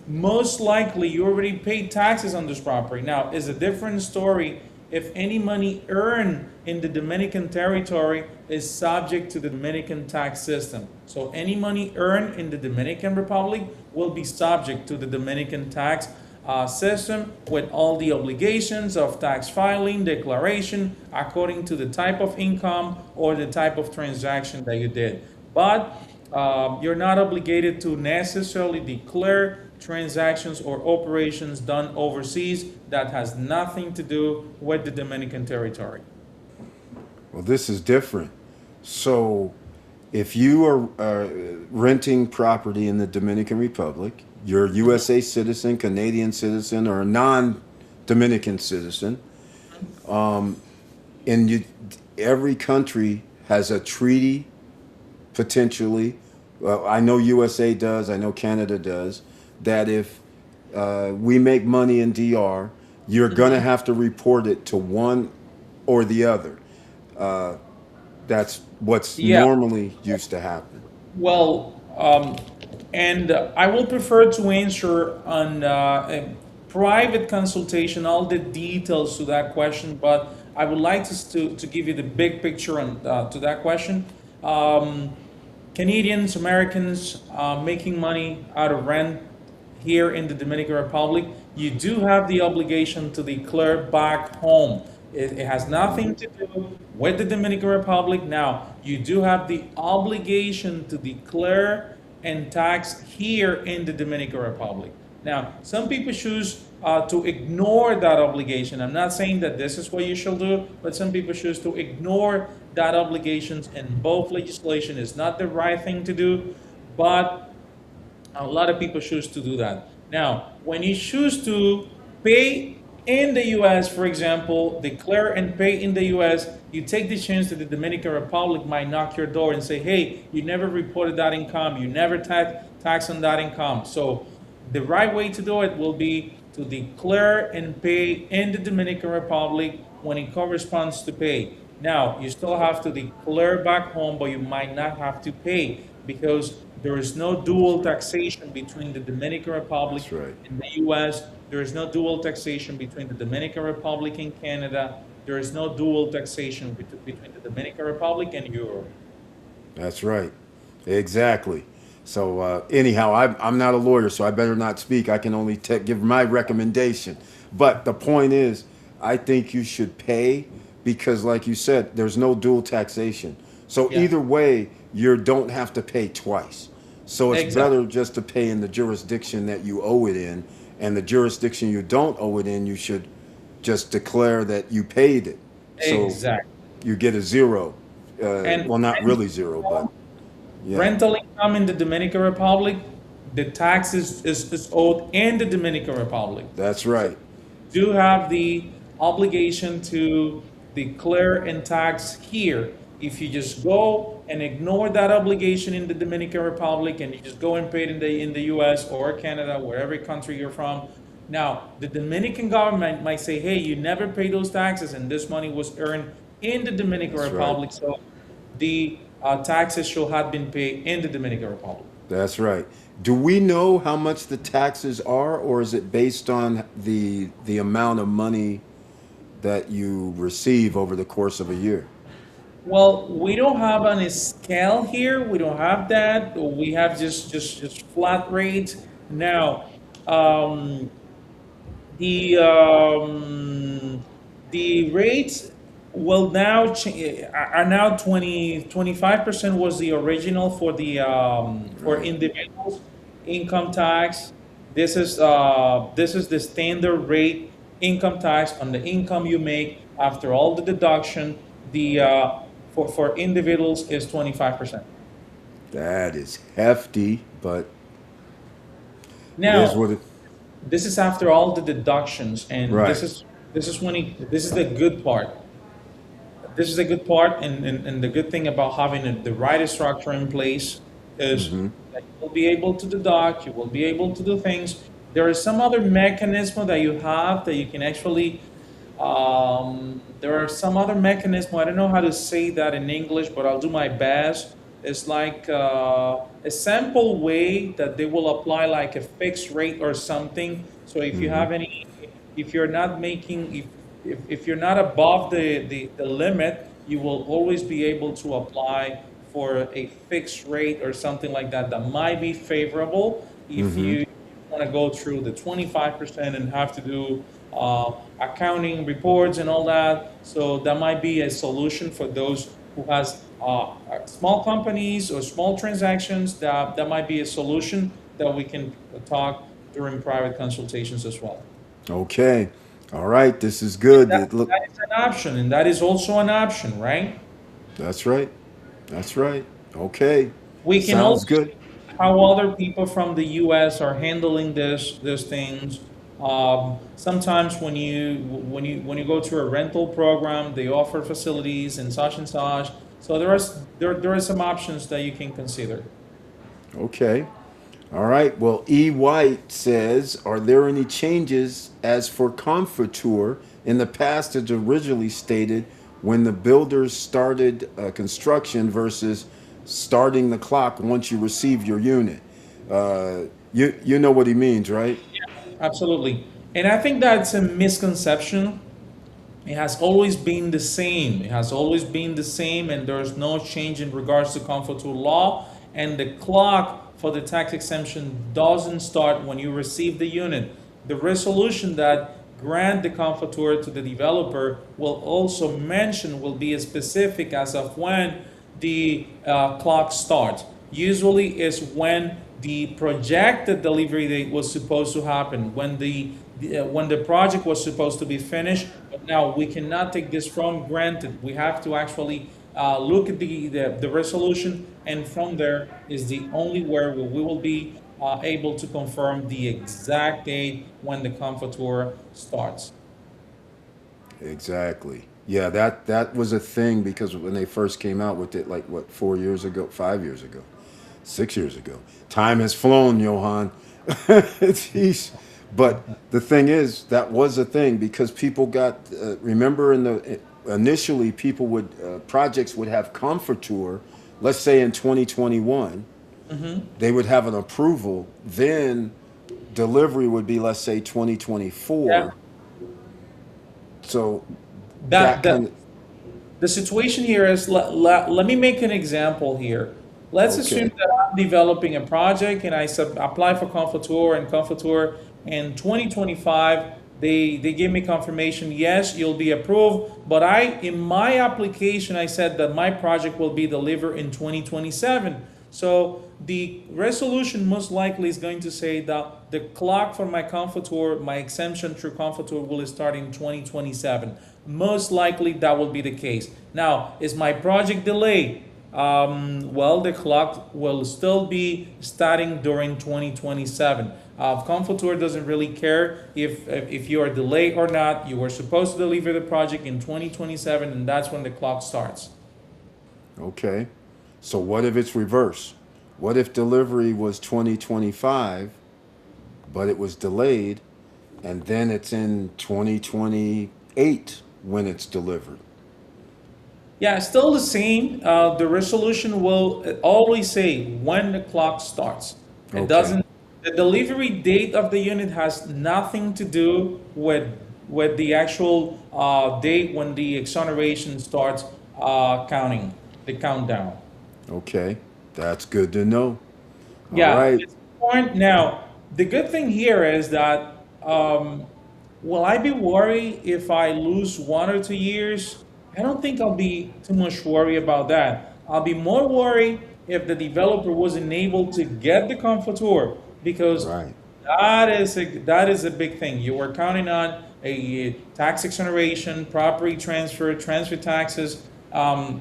most likely you already paid taxes on this property. Now, it's a different story if any money earned in the Dominican territory is subject to the Dominican tax system. So any money earned in the Dominican Republic will be subject to the Dominican tax system with all the obligations of tax filing, declaration, according to the type of income or the type of transaction that you did. But you're not obligated to necessarily declare transactions or operations done overseas that has nothing to do with the Dominican territory. Well, this is different. So, if you are renting property in the Dominican Republic, you're a USA citizen, Canadian citizen, or a non-Dominican citizen, and every country has a treaty potentially. Well, I know USA does. I know Canada does. That if we make money in DR, you're gonna have to report it to one or the other. That's what's Yeah, normally used to happen. well, and I will prefer to answer on private consultation, all the details to that question, but I would like to give you the big picture on to that question. Um, Canadians, Americans making money out of rent here in the Dominican Republic, you do have the obligation to declare back home. It has nothing to do with the Dominican Republic. Now, you do have the obligation to declare and tax here in the Dominican Republic. Now, some people choose to ignore that obligation. I'm not saying that this is what you should do, but some people choose to ignore that obligations, and both legislation is not the right thing to do, but a lot of people choose to do that. Now, when you choose to pay in the US, for example, declare and pay in the US, you take the chance that the Dominican Republic might knock your door and say, hey, you never reported that income, you never tax on that income. So the right way to do it will be to declare and pay in the Dominican Republic when it corresponds to pay. Now, you still have to declare back home, but you might not have to pay because there is no dual taxation between the Dominican Republic That's right. and the US. There is no dual taxation between the Dominican Republic and Canada. There is no dual taxation between the Dominican Republic and Europe. That's right. Exactly. So anyhow, I'm not a lawyer, so I better not speak. I can only give my recommendation. But the point is, I think you should pay because, like you said, there's no dual taxation. So Yeah, either way, you don't have to pay twice. So it's exactly. better just to pay in the jurisdiction that you owe it in, and the jurisdiction you don't owe it in, you should just declare that you paid it. So Exactly. you get a zero. And Well, not really zero, but yeah, rental income in the Dominican Republic, the tax is owed in the Dominican Republic. that's right. Do have the obligation to declare and tax here. If you just go and ignore that obligation in the Dominican Republic and you just go and pay it in the US or Canada, wherever country you're from, now the Dominican government might say, hey, you never pay those taxes and this money was earned in the Dominican That's right. Republic, so the taxes should have been paid in the Dominican Republic. That's right. Do we know how much the taxes are, or is it based on the amount of money that you receive over the course of a year? Well, we don't have any scale here. We don't have that. We have just flat rates. Now, um, the um, the rates will now are now 25% was the original for the for Right. individuals income tax. This is the standard rate income tax on the income you make after all the deduction. The for individuals is 25%. That is hefty, but it is Now, what it. this is after all the deductions, and Right. this is the good part. This is the good part, and the good thing about having the right structure in place is Mm-hmm. that you will be able to deduct, you will be able to do things. There is some other mechanism that you have that you can actually. There are some other mechanism. I don't know how to say that in English, but I'll do my best. It's like a sample way that they will apply like a fixed rate or something. So if you Mm-hmm. have any, if you're not making, if you're not above the limit, you will always be able to apply for a fixed rate or something like that that might be favorable if Mm-hmm. you want to go through the 25% and have to do accounting reports and all that. So that might be a solution for those who has small companies or small transactions. That might be a solution that we can talk during private consultations as well. Okay. All right. This is And good. It look. that is an option, and that is also an option, right? That's right. That's right. Okay. We can Sounds also good. see how other people from the US are handling these things. Sometimes when you go to a rental program, they offer facilities and such and such. So there are some options that you can consider. Okay. All right. Well, E. White says, are there any changes as for Comfortour in the past as originally stated when the builders started construction versus starting the clock once you receive your unit? You know what he means, right? Absolutely. And I think that's a misconception. It has always been the same. It has always been the same, and there's no change in regards to comfort to law. And the clock for the tax exemption doesn't start when you receive the unit. The resolution that grant the comfortor to the developer will also mention, will be specific as of when the clock starts. Usually is when the projected delivery date was supposed to happen, when the project was supposed to be finished. But now we cannot take this from granted. We have to actually look at the resolution, and from there is the only where we will be able to confirm the exact date when the comforter starts. Exactly. Yeah, that was a thing because when they first came out with it, like what, 4 years ago, 5 years ago, 6 years ago. Time has flown, Johan. Jeez. But the thing is, that was a thing because people got. Remember, in the initially, people would projects would have comforter. Let's say in 2021, they would have an approval. Then delivery would be, let's say, Yeah. 2024. So That that that kind of the situation here is, let me make an example here. Let's assume okay. that I'm developing a project and I apply for Confitur, and Confitur in 2025, they give me confirmation, yes, you'll be approved. But in my application, I said that my project will be delivered in 2027. So the resolution most likely is going to say that the clock for my Confitur, my exemption through Confitur, will start in 2027. Most likely that will be the case. Now, is my project delayed? Well, the clock will still be starting during 2027. Confitur doesn't really care if you are delayed or not. You were supposed to deliver the project in 2027, and that's when the clock starts. Okay. So what if it's reverse? What if delivery was 2025, but it was delayed, and then it's in 2028 when it's delivered? Yeah, still the same. The resolution will always say when the clock starts. It Okay. doesn't. The delivery date of the unit has nothing to do with the actual date when the exoneration starts counting the countdown. Okay. That's good to know. All Yeah, right. it's important. Now, the good thing here is that will I be worried if I lose 1 or 2 years? I don't think I'll be too much worried about that. I'll be more worried if the developer wasn't able to get the comforter, because Right. that is a big thing. You were counting on a tax exoneration, property transfer, transfer taxes. And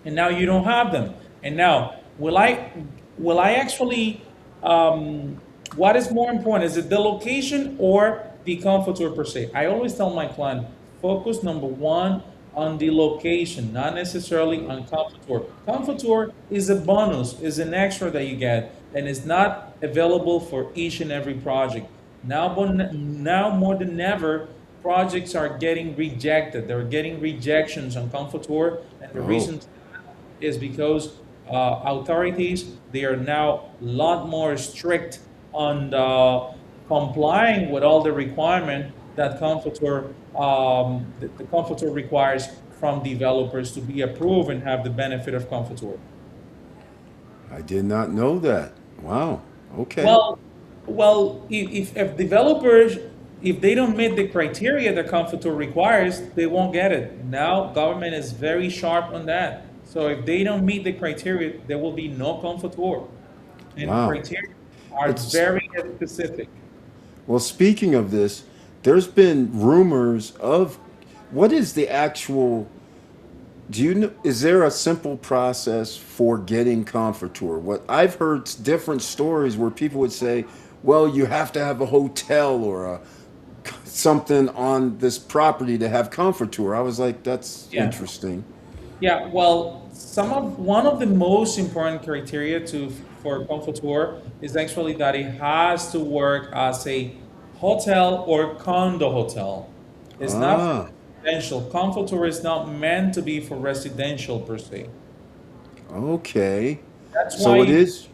now you don't have them. And now, will I actually, what is more important? Is it the location or the comforter per se? I always tell my client, focus number one on the location, not necessarily on comforter. Comforter is a bonus, is an extra that you get, and is not available for each and every project. Now more than ever, projects are getting rejected. They're getting rejections on comforter, and the Oh, reason is because authorities, they are now a lot more strict on complying with all the requirement that the Comforter requires from developers to be approved and have the benefit of Comforter. I did not know that. Wow. Okay. Well, well, if developers, if they don't meet the criteria that Comforter requires, they won't get it. Now, government is very sharp on that. So if they don't meet the criteria, there will be no Comforter. And Wow. criteria are It's very specific. well, speaking of this, there's been rumors of what is the actual do you know, is there a simple process for getting comforter? What I've heard different stories where people would say, well, you have to have a hotel or something on this property to have comforter. I was like, that's Yeah. interesting. Yeah, well, one of the most important criteria for Comfortor is actually that it has to work as a hotel or condo hotel. It's not for Ah, residential. Comfortor is not meant to be for residential per se. okay. That's So it why is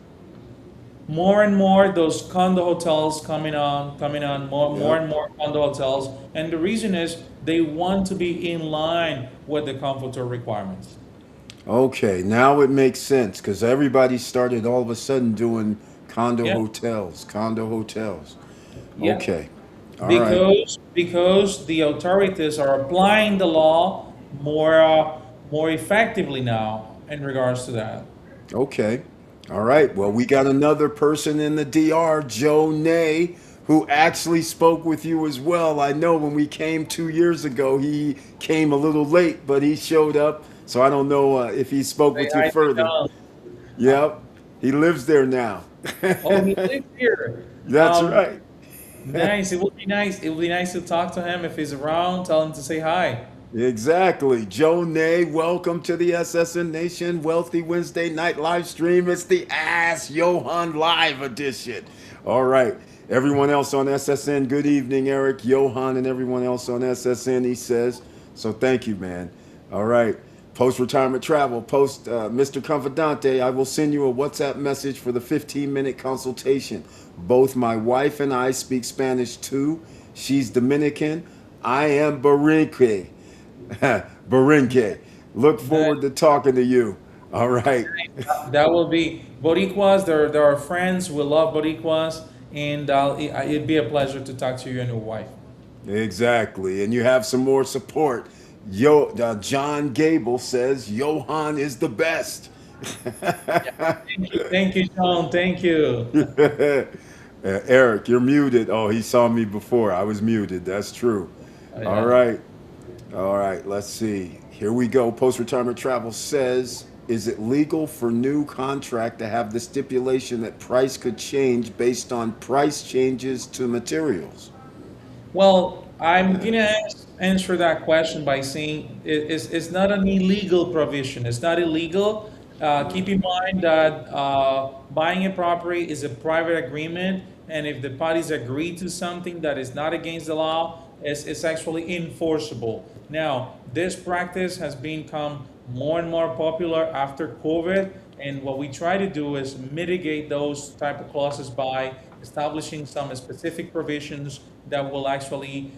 more and more those condo hotels coming on, more Yep. and more condo hotels. And the reason is they want to be in line with the comforter requirements. Okay, now it makes sense because everybody started all of a sudden doing condo Yeah, hotels, condo hotels. yeah. Okay, all right. Because the authorities are applying the law more effectively now in regards to that. Okay. All right. Well, we got another person in the DR, Joe Nay, who actually spoke with you as well. I know when we came 2 years ago, he came a little late, but he showed up. So I don't know if he spoke Say with you hi to further. John. Yep. He lives there now. Oh, he lives here. That's right. Nice. It would be nice. It would be nice to talk to him if he's around. Tell him to say hi. Exactly. Joe Nay, welcome to the SSN Nation Wealthy Wednesday night live stream. It's the Ask Johan live edition. All right. Everyone else on SSN, good evening, Eric, Johan, and everyone else on SSN, he says. So thank you, man. All right. Post retirement travel, post Mr. Confidante, I will send you a WhatsApp message for the 15-minute consultation. Both my wife and I speak Spanish too. She's Dominican. I am Barinque. Barinque. Look Nice. forward to talking to you. All right. That will be Boricuas. There are friends. We love Boricuas. And it'd be a pleasure to talk to you and your wife. Exactly. And you have some more support. John Gable says Johan is the best. Thank you, John. Thank you. Eric, you're muted. Oh, he saw me before. I was muted. That's true. All Yeah. right. All right. Let's see. Here we go. Post retirement travel says, is it legal for new contract to have the stipulation that price could change based on price changes to materials? Well, I'm gonna answer that question by saying it's not an illegal provision. It's not illegal. Keep in mind that buying a property is a private agreement, and if the parties agree to something that is not against the law, it's actually enforceable. Now, this practice has become more and more popular after COVID, and what we try to do is mitigate those type of clauses by establishing some specific provisions that will actually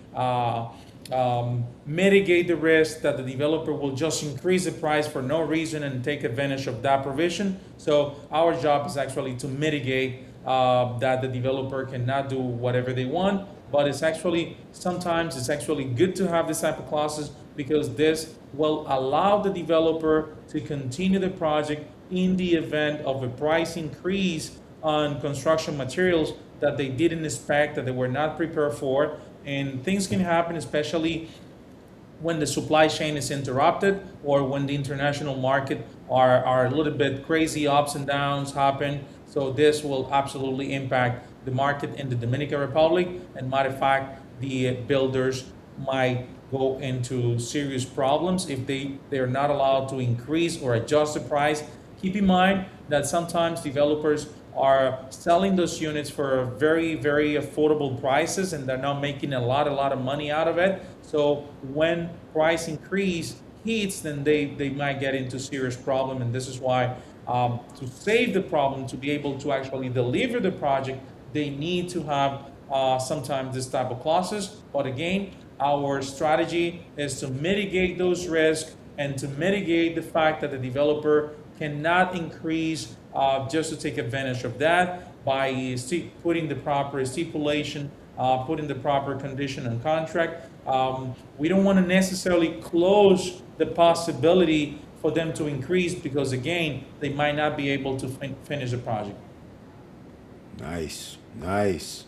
mitigate the risk that the developer will just increase the price for no reason and take advantage of that provision. So our job is actually to mitigate that the developer cannot do whatever they want. But it's actually sometimes it's actually good to have this type of clauses because this will allow the developer to continue the project in the event of a price increase on construction materials that they didn't expect, that they were not prepared for. And things can happen, especially when the supply chain is interrupted or when the international market are a little bit crazy, ups and downs happen. So this will absolutely impact the market in the Dominican Republic. And matter of fact, the builders might go into serious problems if they are not allowed to increase or adjust the price. Keep in mind that sometimes developers are selling those units for very, very affordable prices and they're not making a lot of money out of it. So when price increase hits, then they might get into serious problem. And this is why to save the problem, to be able to actually deliver the project, they need to have sometimes this type of clauses. But again, our strategy is to mitigate those risks and to mitigate the fact that the developer cannot increase just to take advantage of that by putting the proper stipulation, putting the proper condition and contract. We don't want to necessarily close the possibility for them to increase because again, they might not be able to finish the project. Nice, nice.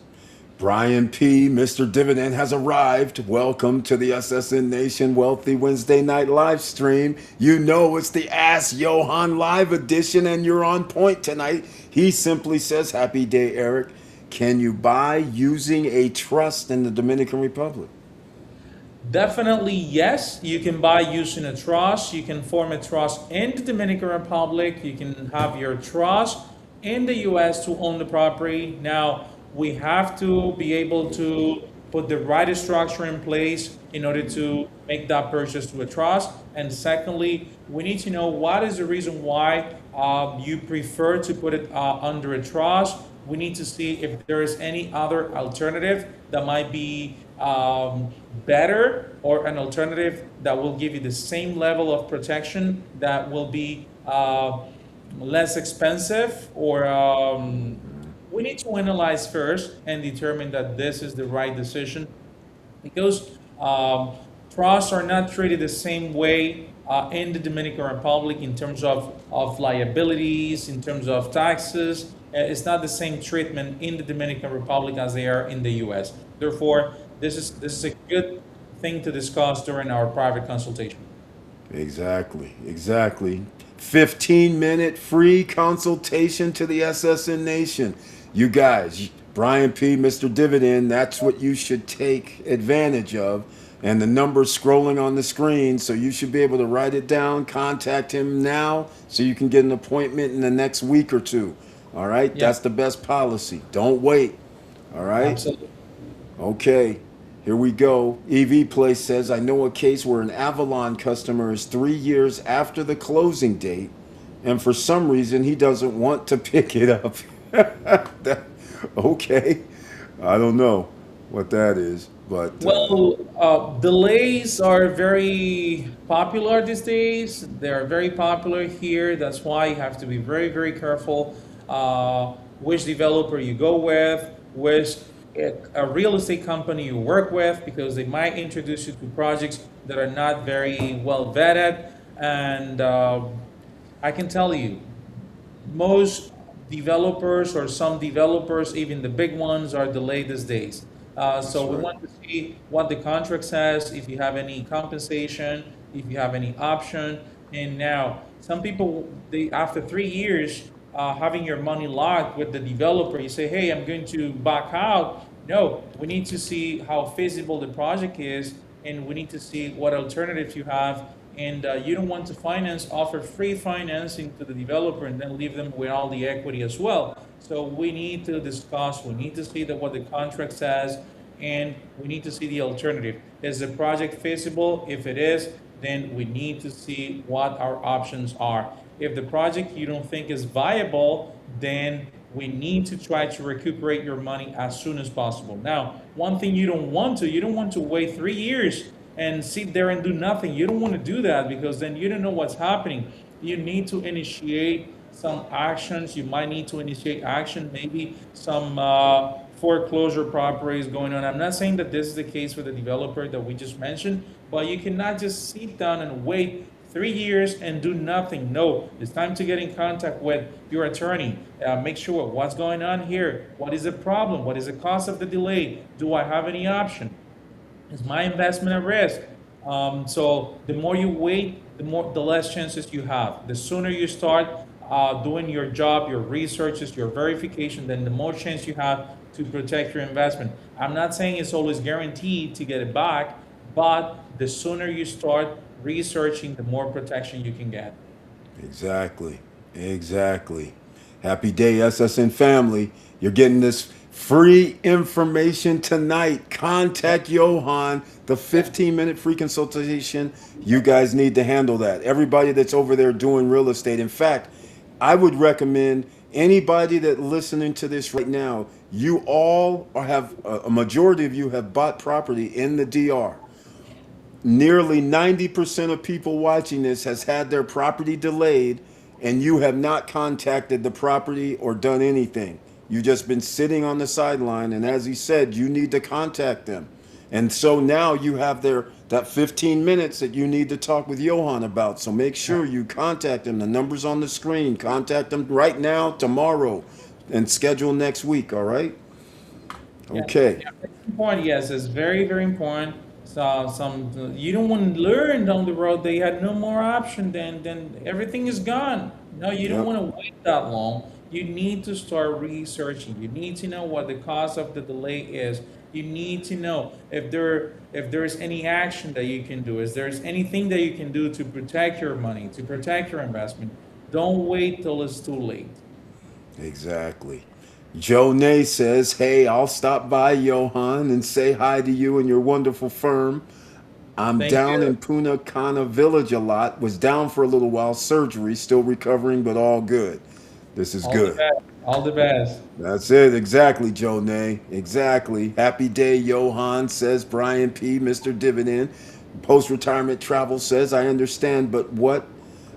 Brian P., Mr. Dividend has arrived. Welcome to the SSN Nation Wealthy Wednesday night live stream. You know it's the Ask Johan live edition, and you're on point tonight. He simply says, Happy day, Eric. Can you buy using a trust in the Dominican Republic? Definitely, yes. You can buy using a trust. You can form a trust in the Dominican Republic. You can have your trust in the US to own the property. Now, we have to be able to put the right structure in place in order to make that purchase to a trust. And secondly, we need to know what is the reason why you prefer to put it under a trust. We need to see if there is any other alternative that might be better, or an alternative that will give you the same level of protection that will be less expensive, or we need to analyze first and determine that this is the right decision, because trusts are not treated the same way in the Dominican Republic in terms of liabilities, in terms of taxes. It's not the same treatment in the Dominican Republic as they are in the US. Therefore, this is a good thing to discuss during our private consultation. Exactly, exactly. 15-minute free consultation to the SSN Nation. You guys, Brian P., Mr. Dividend, that's what you should take advantage of. And the number's scrolling on the screen, so you should be able to write it down, contact him now, so you can get an appointment in the next week or two. All right? Yeah, That's the best policy. Don't wait. All right? absolutely. Okay, here we go. EV Place says, I know a case where an Avalon customer is 3 years after the closing date, and for some reason he doesn't want to pick it up. Okay, I don't know what that is, but Well, delays are very popular these days. They are very popular here. That's why you have to be very, very careful which developer you go with, which a real estate company you work with, because they might introduce you to projects that are not very well vetted. And I can tell you, most developers, or some developers, even the big ones, are delayed these days. that's So we right. want to see what the contract says, if you have any compensation, if you have any option. And now, some people, they after 3 years, having your money locked with the developer, you say, hey, I'm going to back out. No, we need to see how feasible the project is, and we need to see what alternatives you have. And you don't want to offer free financing to the developer and then leave them with all the equity as well. So we need to discuss, we need to see that what the contract says, and we need to see the alternative. Is the project feasible? If it is, then we need to see what our options are. If the project you don't think is viable, then we need to try to recuperate your money as soon as possible. Now, one thing you don't want to wait 3 years and sit there and do nothing. You don't want to do that, because then you don't know what's happening. You need to initiate some actions. You might need to initiate action, maybe some foreclosure properties going on. I'm not saying that this is the case for the developer that we just mentioned, but you cannot just sit down and wait 3 years and do nothing. No, it's time to get in contact with your attorney. Make sure what's going on here. What is the problem? What is the cause of the delay? Do I have any option? Is my investment at risk? So the more you wait, the less chances you have. The sooner you start doing your job, your researches, your verification, then the more chance you have to protect your investment. I'm not saying it's always guaranteed to get it back, but the sooner you start researching, the more protection you can get. Exactly. Exactly. Happy day, SSN family. You're getting this free information tonight. Contact Johan, the Yeah. 15-minute free consultation. You guys need to handle that. Everybody that's over there doing real estate. In fact, I would recommend anybody that listening to this right now, you all have a majority of you have bought property in the DR. Nearly 90% of people watching this has had their property delayed, and you have not contacted the property or done anything. You've just been sitting on the sideline, and as he said, you need to contact them. And so now you have that 15 minutes that you need to talk with Johan about. So make sure you contact him. The number's on the screen. Contact them right now, tomorrow, and schedule next week, all right? Yeah, Okay. yeah, it's important. Yes, it's very, very important. So some you don't want to learn down the road. They had no more option. Then everything is gone. No, you don't Yep. want to wait that long. You need to start researching. You need to know what the cause of the delay is. You need to know if there is any action that you can do. Is there's anything that you can do to protect your money, to protect your investment. Don't wait till it's too late. Exactly. Joe Nay says, hey, I'll stop by, Johan, and say hi to you and your wonderful firm. I'm Thank down you. in Punta Cana Village a lot. Was down for a little while, surgery, still recovering, but all good. This is All the good. best. All the best. That's it. Exactly, Joe Nay. Exactly. Happy day, Johan, says Brian P., Mr. Dividend. Post retirement travel says, I understand, but what's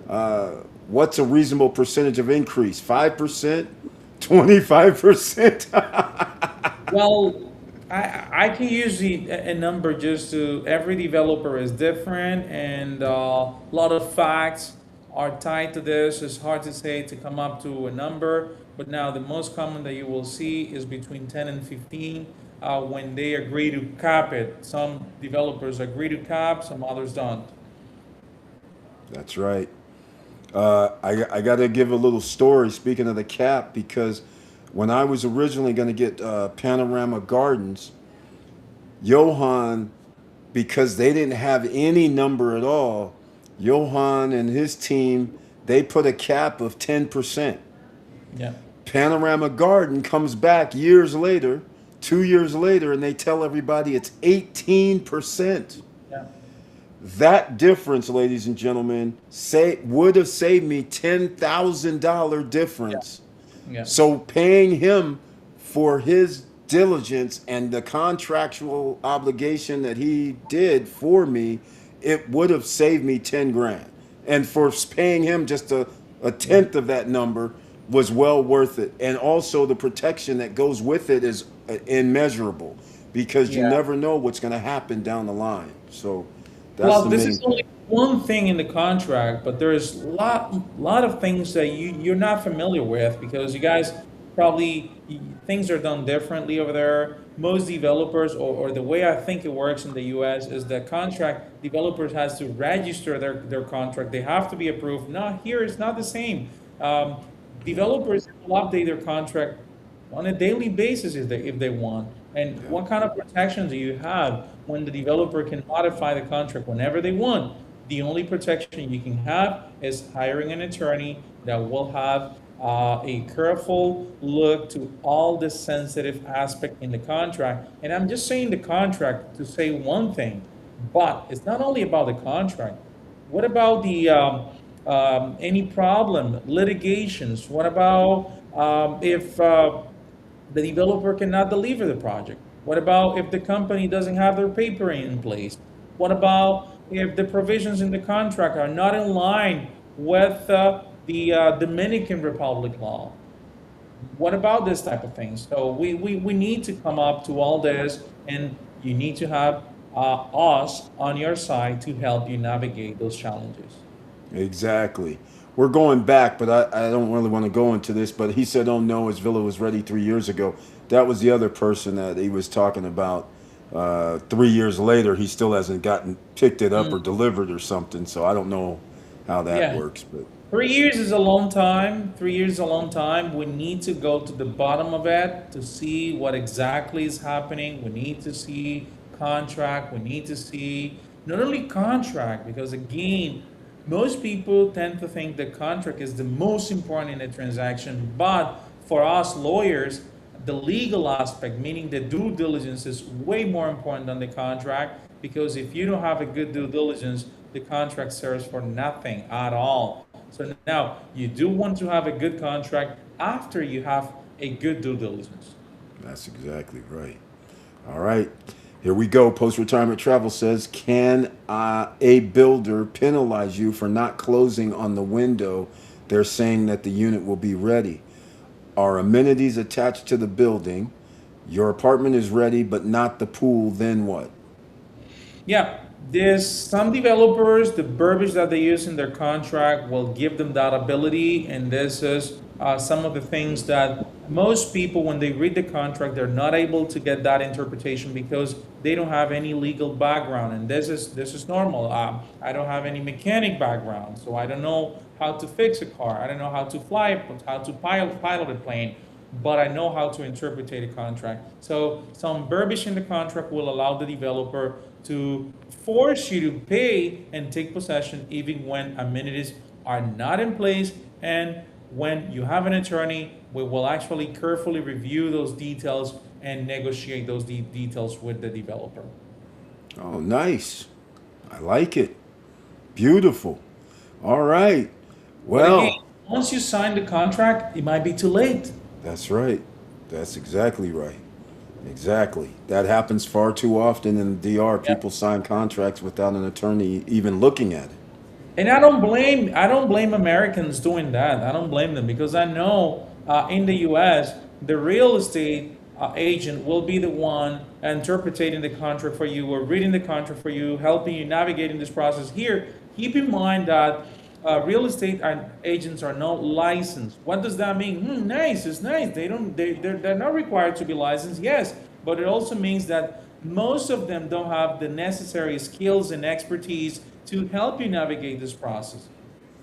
a reasonable percentage of increase? 5%? 25%? Well, I can use a number just to every developer is different, and a lot of facts are tied to this. It's hard to say to come up to a number, but now the most common that you will see is between 10 and 15 when they agree to cap it. Some developers agree to cap, some others don't. That's right. I got to give a little story, speaking of the cap, because when I was originally going to get Panorama Gardens, Johan, because they didn't have any number at all, Johan and his team, they put a cap of 10%. Yeah. Panorama Garden comes back years later, 2 years later, and they tell everybody it's 18%. Yeah. That difference, ladies and gentlemen, would have saved me $10,000 Yeah. difference. Yeah. So paying him for his diligence and the contractual obligation that he did for me, it would have saved me 10 grand. And for paying him just a Yeah. tenth of that number was well worth it. And also the protection that goes with it is immeasurable because you Yeah. never know what's going to happen down the line. So that's Well, the this main. is only one thing in the contract, but there's lot of things that you're not familiar with because you guys probably things are done differently over there. Most developers, or the way I think it works in the U.S. is that contract developers has to register their contract. They have to be approved. Now here it's not the same. Um, Developers will update their contract on a daily basis if they want. And Yeah. what kind of protection do you have when the developer can modify the contract whenever they want? The only protection you can have is hiring an attorney that will have a careful look to all the sensitive aspect in the contract. And I'm just saying the contract to say one thing, but it's not only about the contract. What about the any problem, litigations? What about if the developer cannot deliver the project? What about if the company doesn't have their paper in place? What about if the provisions in the contract are not in line with the Dominican Republic law? What about this type of things? So we need to come up to all this, and you need to have us on your side to help you navigate those challenges. Exactly. We're going back, but I don't really want to go into this. But he said, "Oh no, his villa was ready 3 years ago." That was the other person that he was talking about. 3 years later, he still hasn't gotten picked it up or Mm, delivered or something. So I don't know how that yeah. works. But 3 years is a long time. 3 years is a long time. We need to go to the bottom of it to see what exactly is happening. We need to see contract. We need to see not only contract, because again, most people tend to think the contract is the most important in a transaction. But for us lawyers, the legal aspect, meaning the due diligence, is way more important than the contract because if you don't have a good due diligence, the contract serves for nothing at all. So now you do want to have a good contract after you have a good due diligence. that's exactly right. All right. Here we go. Post retirement travel says, can a builder penalize you for not closing on the window? They're saying that the unit will be ready. Are amenities attached to the building? Your apartment is ready, but not the pool. Then what? Yeah, there's some developers, the verbiage that they use in their contract will give them that ability, and this is some of the things that most people, when they read the contract, they're not able to get that interpretation because they don't have any legal background, and this is normal. I don't have any mechanic background, so I don't know how to fix a car. I don't know how to fly, how to pilot a plane, but I know how to interpret a contract. So some verbiage in the contract will allow the developer to force you to pay and take possession even when amenities are not in place. And when you have an attorney, we will actually carefully review those details and negotiate those details with the developer. Oh, nice. I like it. Beautiful. All right. But again, Well, once you sign the contract, it might be too late. That's right. That's exactly right. Exactly. That happens far too often in the DR. Yeah. People sign contracts without an attorney even looking at it. And I don't blame Americans doing that. I don't blame them because I know in the U.S. the real estate agent will be the one interpreting the contract for you or reading the contract for you, helping you navigating this process. Here, keep in mind that real estate agents are not licensed. What does that mean? Nice, it's nice. They're not required to be licensed. Yes, but it also means that most of them don't have the necessary skills and expertise to help you navigate this process,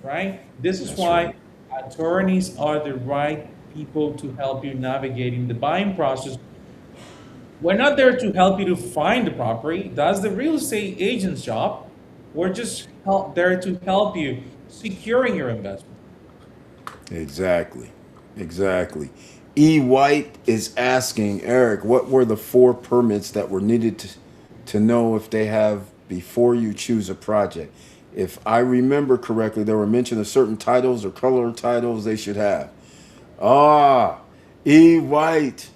right? This is That's right. why attorneys are the right people to help you navigating the buying process. We're not there to help you to find the property. That's the real estate agent's job. We're just there to help you securing your investment. Exactly. Exactly. E. White is asking Eric, what were the four permits that were needed to know if they have before you choose a project? If I remember correctly, there were mention of certain titles or color titles they should have. Ah, E. White,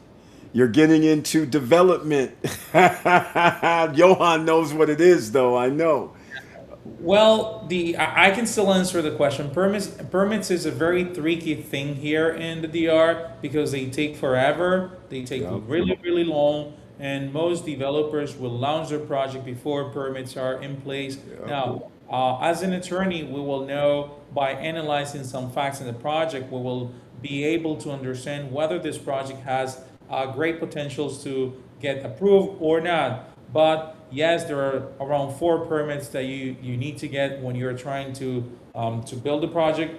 you're getting into development. Johan knows what it is, though. I know. Well, I can still answer the question. Permits is a very tricky thing here in the DR because they take forever. They take Yep. really long, and most developers will launch their project before permits are in place. Yep. Now, as an attorney, we will know by analyzing some facts in the project, we will be able to understand whether this project has great potentials to get approved or not. But yes, there are around four permits that you need to get when you're trying to build a project.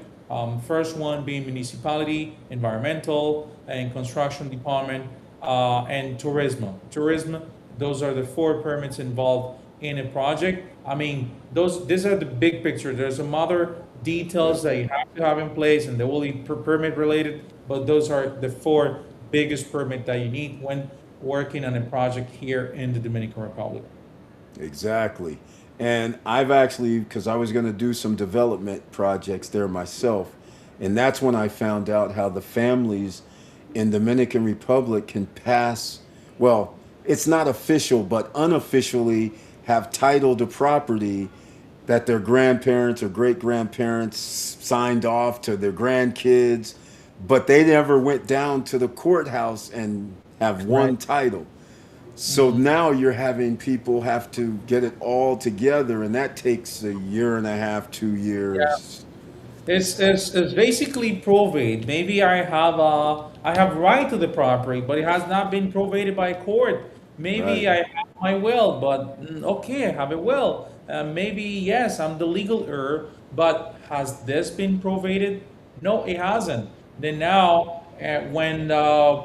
First one being municipality, environmental, and construction department, and tourism. Tourism, those are the four permits involved in a project. I mean, these are the big picture. There's some other details that you have to have in place, and they will be permit related, but those are the four biggest permit that you need when working on a project here in the Dominican Republic. Exactly. And I've actually, because I was going to do some development projects there myself, and that's when I found out how the families in Dominican Republic can pass, well, it's not official, but unofficially have title to property that their grandparents or great grandparents signed off to their grandkids, but they never went down to the courthouse and have Right. one title. So now you're having people have to get it all together, and that takes a year and a half, 2 years. It's basically probate. Maybe I have right to the property, but it has not been probated by court. Right. Maybe I have my will, but okay, I have a will. Maybe yes, I'm the legal heir, but has this been probated? No, it hasn't. Then now, when the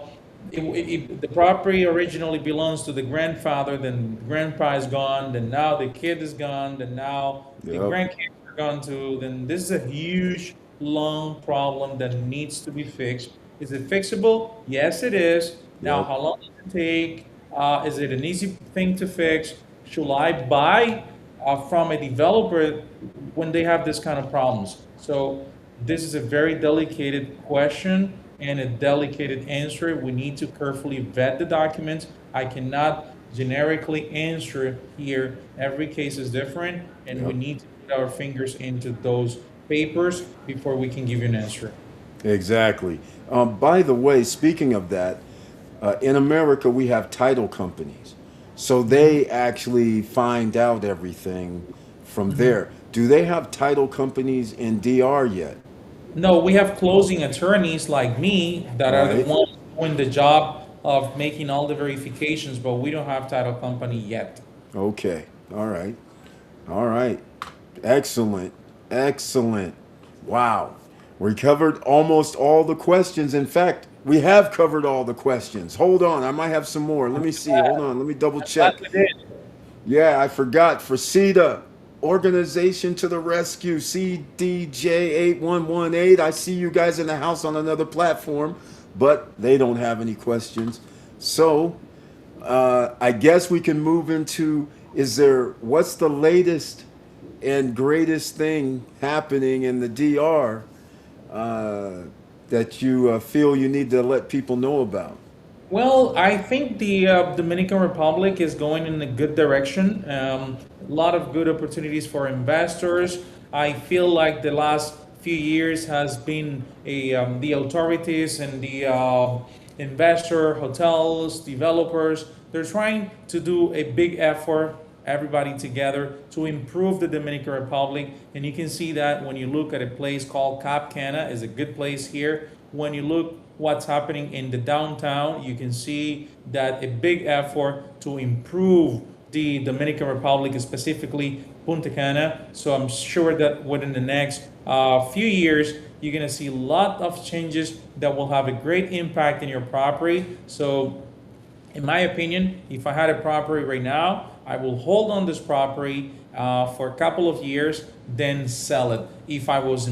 property originally belongs to the grandfather, then the grandpa is gone, then now the kid is gone, then now the Yep. grandkids are gone too, then this is a huge, long problem that needs to be fixed. Is it fixable? Yes, it is. Now, Yep. how long does it take? Is it an easy thing to fix? Should I buy from a developer when they have this kind of problems? So this is a very delicate question and a delicate answer. We need to carefully vet the documents. I cannot generically answer here. Every case is different, and we Yep. need to put our fingers into those papers before we can give you an answer. Exactly. By the way, speaking of that, in America we have title companies, so they actually find out everything from there. Do they have title companies in DR yet? No, we have closing attorneys like me that are the Right. ones doing the job of making all the verifications, but we don't have title company yet. Okay. All right. All right. Excellent. Excellent. Wow. We covered almost all the questions. In fact, we have covered all the questions. Hold on. I might have some more. Let me see. Hold on. Let me double check. Glad we did. Yeah, I forgot. For CETA, Organization to the Rescue, CDJ8118. I see you guys in the house on another platform, but they don't have any questions. So I guess we can move into, what's the latest and greatest thing happening in the DR? Uh, that you feel you need to let people know about? Well, I think the Dominican Republic is going in a good direction. A lot of good opportunities for investors. I feel like the last few years has been the authorities and the investor, hotels, developers. They're trying to do a big effort, everybody together, to improve the Dominican Republic. And you can see that when you look at a place called Cap Cana, is a good place here. When you look what's happening in the downtown, you can see that a big effort to improve the Dominican Republic, specifically Punta Cana. So I'm sure that within the next few years, you're gonna see a lot of changes that will have a great impact in your property. So in my opinion, if I had a property right now, I will hold on this property for a couple of years, then sell it. If I was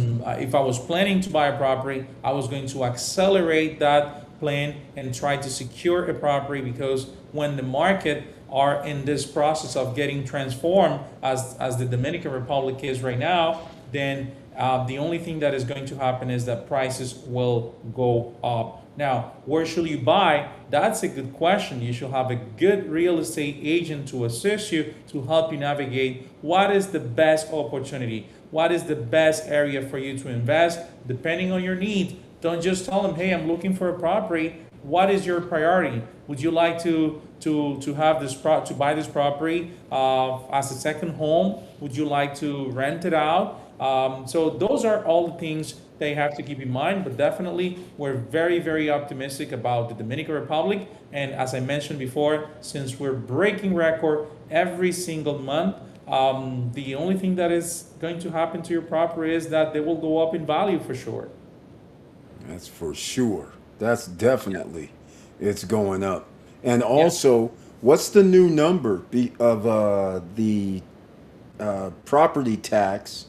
planning to buy a property, I was going to accelerate that plan and try to secure a property, because when the market are in this process of getting transformed as the Dominican Republic is right now, then the only thing that is going to happen is that prices will go up. Now, where should you buy? That's a good question. You should have a good real estate agent to assist you, to help you navigate what is the best opportunity, what is the best area for you to invest, depending on your needs. Don't just tell them, hey, I'm looking for a property. What is your priority? Would you like to have to buy this property as a second home? Would you like to rent it out? So those are all the things they have to keep in mind. But definitely, we're very, very optimistic about the Dominican Republic. And as I mentioned before, since we're breaking record every single month, the only thing that is going to happen to your property is that they will go up in value for sure. That's for sure. That's definitely, it's going up. And Yeah. also, what's the new number of the property tax?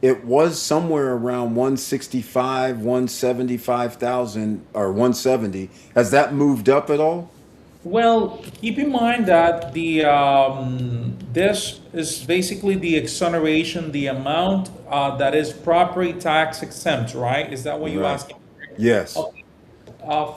It was somewhere around 165, 175,000 or 170. Has that moved up at all? Well, keep in mind that the this is basically the exoneration, the amount that is property tax exempt, right? Is that what you Right. asking? Yes. Okay.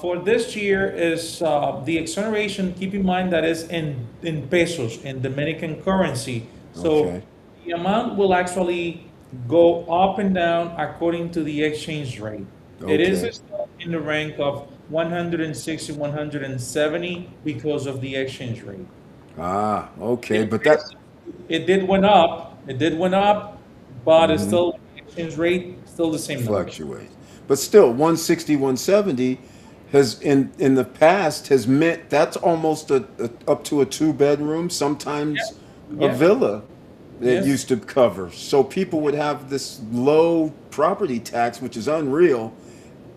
For this year is the exoneration. Keep in mind that is in pesos, in Dominican currency. So Okay. the amount will actually go up and down according to the exchange rate. It is Okay. still in the rank of 160, 170 because of the exchange rate. Ah, okay. In But that, pesos, it did went up. It did went up, but it's mhm, still exchange rate still the same number. fluctuates. But still, 160, 170 has in the past has meant that's almost up to a two-bedroom, sometimes a Yeah. villa that Yes. used to cover. So people would have this low property tax, which is unreal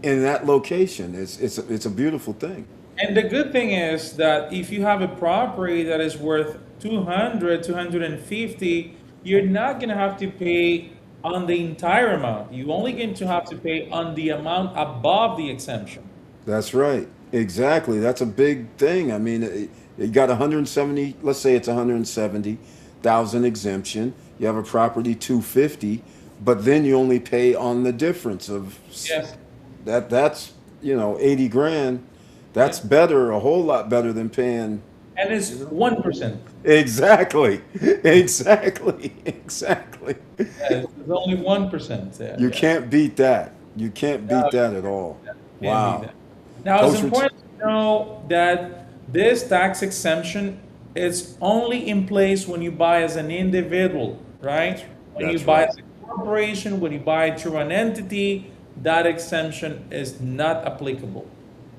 in that location. It's a beautiful thing. And the good thing is that if you have a property that is worth 200, 250, you're not going to have to pay on the entire amount. You're only going to have to pay on the amount above the exemption. That's right. Exactly. That's a big thing. I mean, you got 170, let's say it's 170,000 exemption. You have a property 250, but then you only pay on the difference of Yes. that's, 80 grand. That's Yeah. better, a whole lot better than paying. And it's 1%. Exactly. Exactly. Exactly. It's only 1%. Yeah. You Yeah. can't beat that. You can't No, beat that at all. can't beat Wow. that. Now, it's Coach, important to know that this tax exemption is only in place when you buy as an individual, right? When you that's buy right. as a corporation, when you buy through an entity, that exemption is not applicable.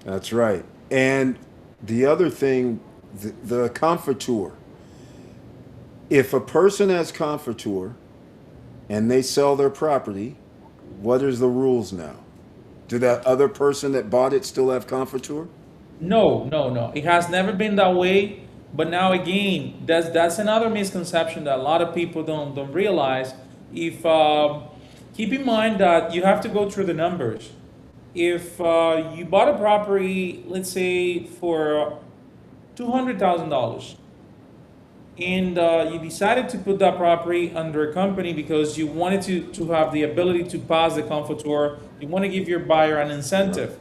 That's right. And the other thing, the comforteur. If a person has comforteur and they sell their property, what is the rules now? Do that other person that bought it still have comforteur? No, no, no. It has never been that way. But now again, that's another misconception that a lot of people don't realize. If keep in mind that you have to go through the numbers. If you bought a property, let's say for $200,000, and you decided to put that property under a company because you wanted to have the ability to pass the comfort tour. You want to give your buyer an Right. incentive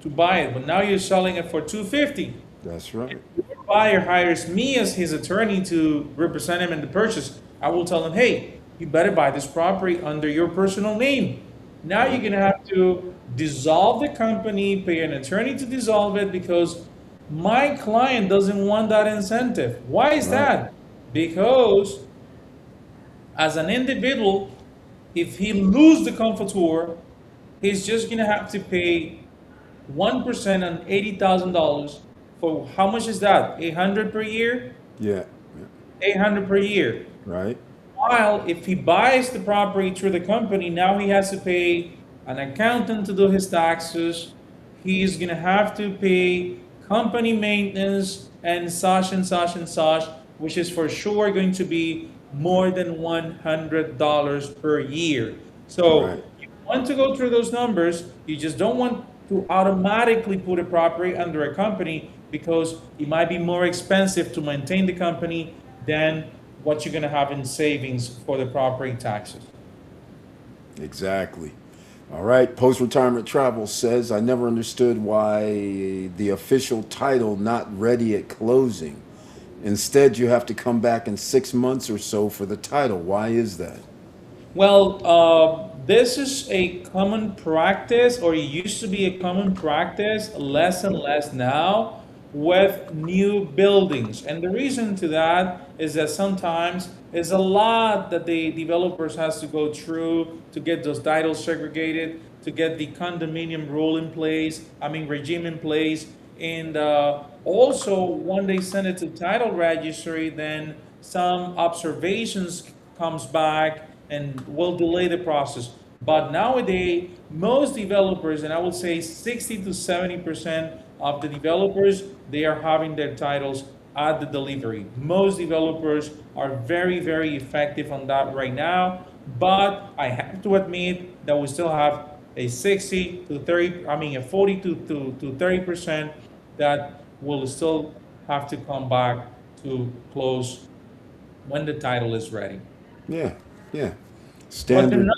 to buy it, but now you're selling it for 250. That's right. Your buyer hires me as his attorney to represent him in the purchase. I will tell him, hey, you better buy this property under your personal name. Now you're Right. gonna have to dissolve the company, pay an attorney to dissolve it because my client doesn't want that incentive. Why is Right. that? Because as an individual, if he lose the comfortor, he's just gonna have to pay 1% on $80,000 for how much is that? 800 per year? Yeah. Yeah. 800 per year. Right. While if he buys the property through the company, now he has to pay an accountant to do his taxes. He's gonna have to pay company maintenance and such and such and such, which is for sure going to be more than $100 per year. So Right. you want to go through those numbers. You just don't want to automatically put a property under a company because it might be more expensive to maintain the company than what you're going to have in savings for the property taxes. Exactly. All right. Post retirement travel says, I never understood why the official title not ready at closing. Instead, you have to come back in 6 months or so for the title. Why is that? Well, this is a common practice, or it used to be a common practice, less and less now, with new buildings. And the reason to that is that sometimes it's a lot that the developers has to go through to get those titles segregated, to get the condominium rule in place, I mean regime in place. And also, when they send it to title registry, then some observations comes back and will delay the process. But nowadays, most developers, and I would say 60 to 70% of the developers, they are having their titles at the delivery. Most developers are very, very effective on that right now. But I have to admit that we still have a 60 to 30, I mean a 40 to 30% that will still have to come back to close when the title is ready. Yeah. Yeah. But Standard.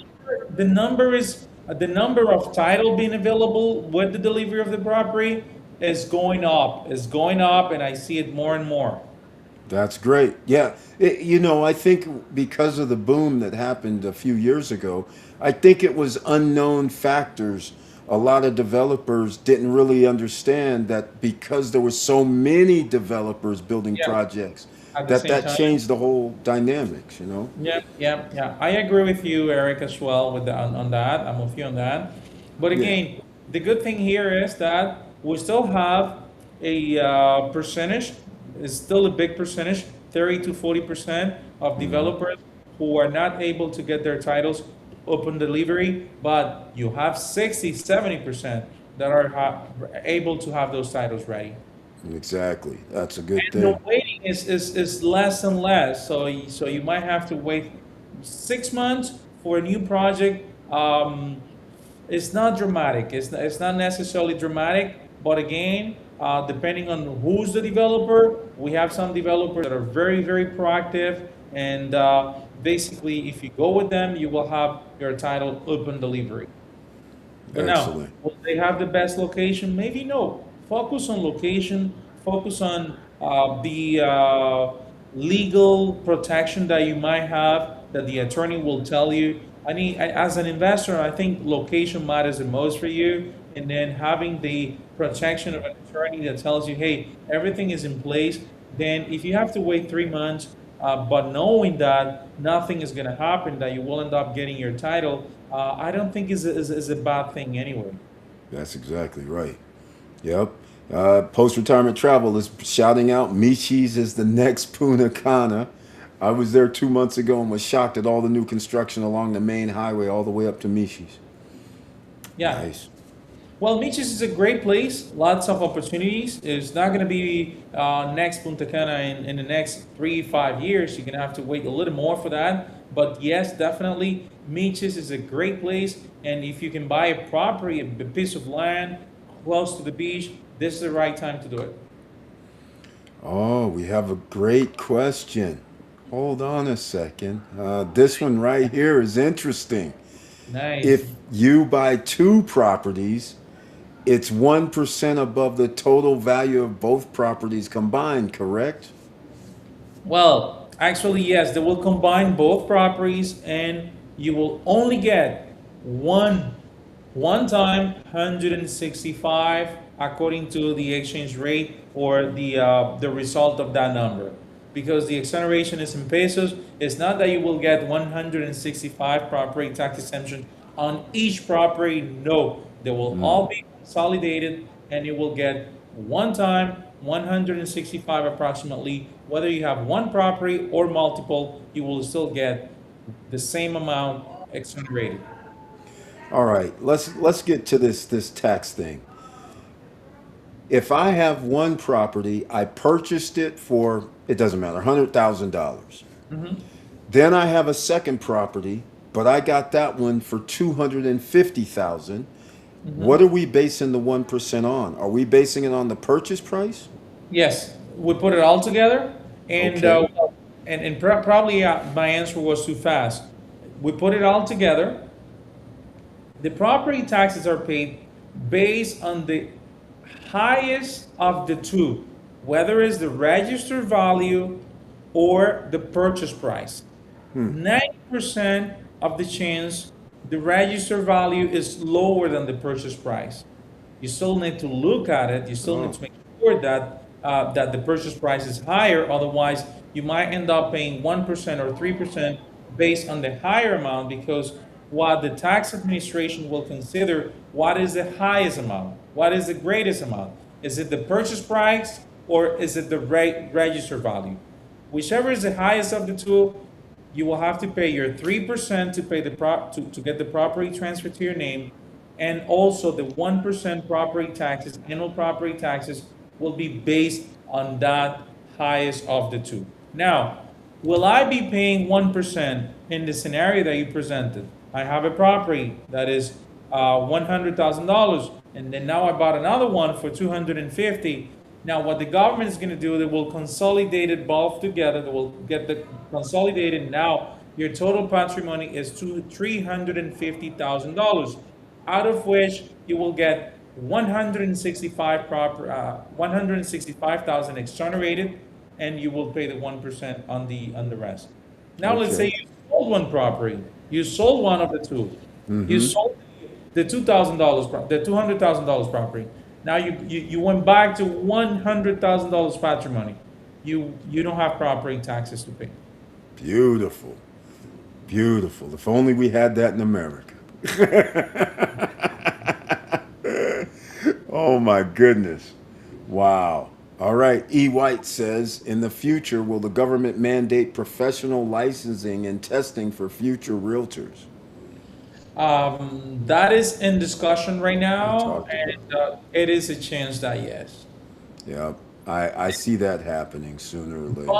the number of title being available with the delivery of the property is going up. Is going up, and I see it more and more. That's great. Yeah. I think because of the boom that happened a few years ago, I think it was unknown factors. A lot of developers didn't really understand that because there were so many developers building Yeah, projects, at the that same that time. changed the whole dynamics. Yeah, yeah, yeah. I agree with you, Eric, as well with on that. I'm with you on that. But Yeah. again, the good thing here is that we still have a percentage. It's still a big percentage, 30 to 40% of Hmm. developers who are not able to get their titles open delivery, but you have 60, 70% that are able to have those titles ready. Exactly. That's a good And the thing. waiting is less and less. So you might have to wait 6 months for a new project. It's not dramatic. It's not necessarily dramatic, but again, depending on who's the developer, we have some developers that are very, very proactive. And basically, if you go with them, you will have your title open delivery. But now, Excellent. will they have the best location? Maybe no. Focus on location, focus on the legal protection that you might have, that the attorney will tell you. I mean, as an investor, I think location matters the most for you. And then having the protection of an attorney that tells you, hey, everything is in place. Then if you have to wait 3 months, but knowing that nothing is going to happen, that you will end up getting your title, I don't think is a bad thing anyway. That's exactly right. Yep. Post retirement travel is shouting out Michi's is the next Punta Cana. I was there 2 months ago and was shocked at all the new construction along the main highway all the way up to Michi's. Yeah. Nice. Well, Miches is a great place. Lots of opportunities. It's not going to be next Punta Cana in the next 3, 5 years. You're going to have to wait a little more for that. But yes, definitely, Miches is a great place. And if you can buy a property, a piece of land close to the beach, this is the right time to do it. Oh, we have a great question. Hold on a second. This one right here is interesting. Nice. If you buy two properties, it's 1% above the total value of both properties combined, correct? Well, actually, yes, they will combine both properties and you will only get one time 165 according to the exchange rate or the result of that number. Because the exoneration is in pesos, it's not that you will get 165 property tax exemption on each property. No, they will all be consolidated and you will get one time 165 approximately. Whether you have one property or multiple, you will still get the same amount exonerated. All right, let's get to this tax thing. If I have one property, I purchased it for, it doesn't matter, $100,000. Then I have a second property, but I got that one for 250,000. What are we basing the 1% on? Are we basing it on the purchase price? Yes, we put it all together, and Okay. probably my answer was too fast. We put it all together. The property taxes are paid based on the highest of the two, whether it's the registered value or the purchase price. 90% of the chance the register value is lower than the purchase price. You still need to look at it. You still need Oh, to make sure that the purchase price is higher. Otherwise, you might end up paying 1% or 3% based on the higher amount because what the tax administration will consider what is the highest amount, what is the greatest amount. Is it the purchase price or is it the register value? Whichever is the highest of the two, you will have to pay your 3% to pay to get the property transferred to your name, and also the 1% property taxes, annual property taxes, will be based on that highest of the two. Now, will I be paying 1% in the scenario that you presented? I have a property that is $100,000, and then now I bought another one for 250. Now, what the government is going to do, they will consolidate it both together. They will get the consolidated. Now, your total patrimony is $350,000, out of which you will get 165,000 exonerated, and you will pay the 1% on the rest. Now, let's say okay. you sold one property. You sold one of the two. You sold the $2,000, the $200,000 property. Now you went back to $100,000 patrimony. You don't have property taxes to pay. Beautiful. Beautiful. If only we had that in America. Oh my goodness. Wow. All right. E. White says, in the future, will the government mandate professional licensing and testing for future realtors? That is in discussion right We now, talked about and it. it is a chance that yes. Yeah. I see that happening sooner or later.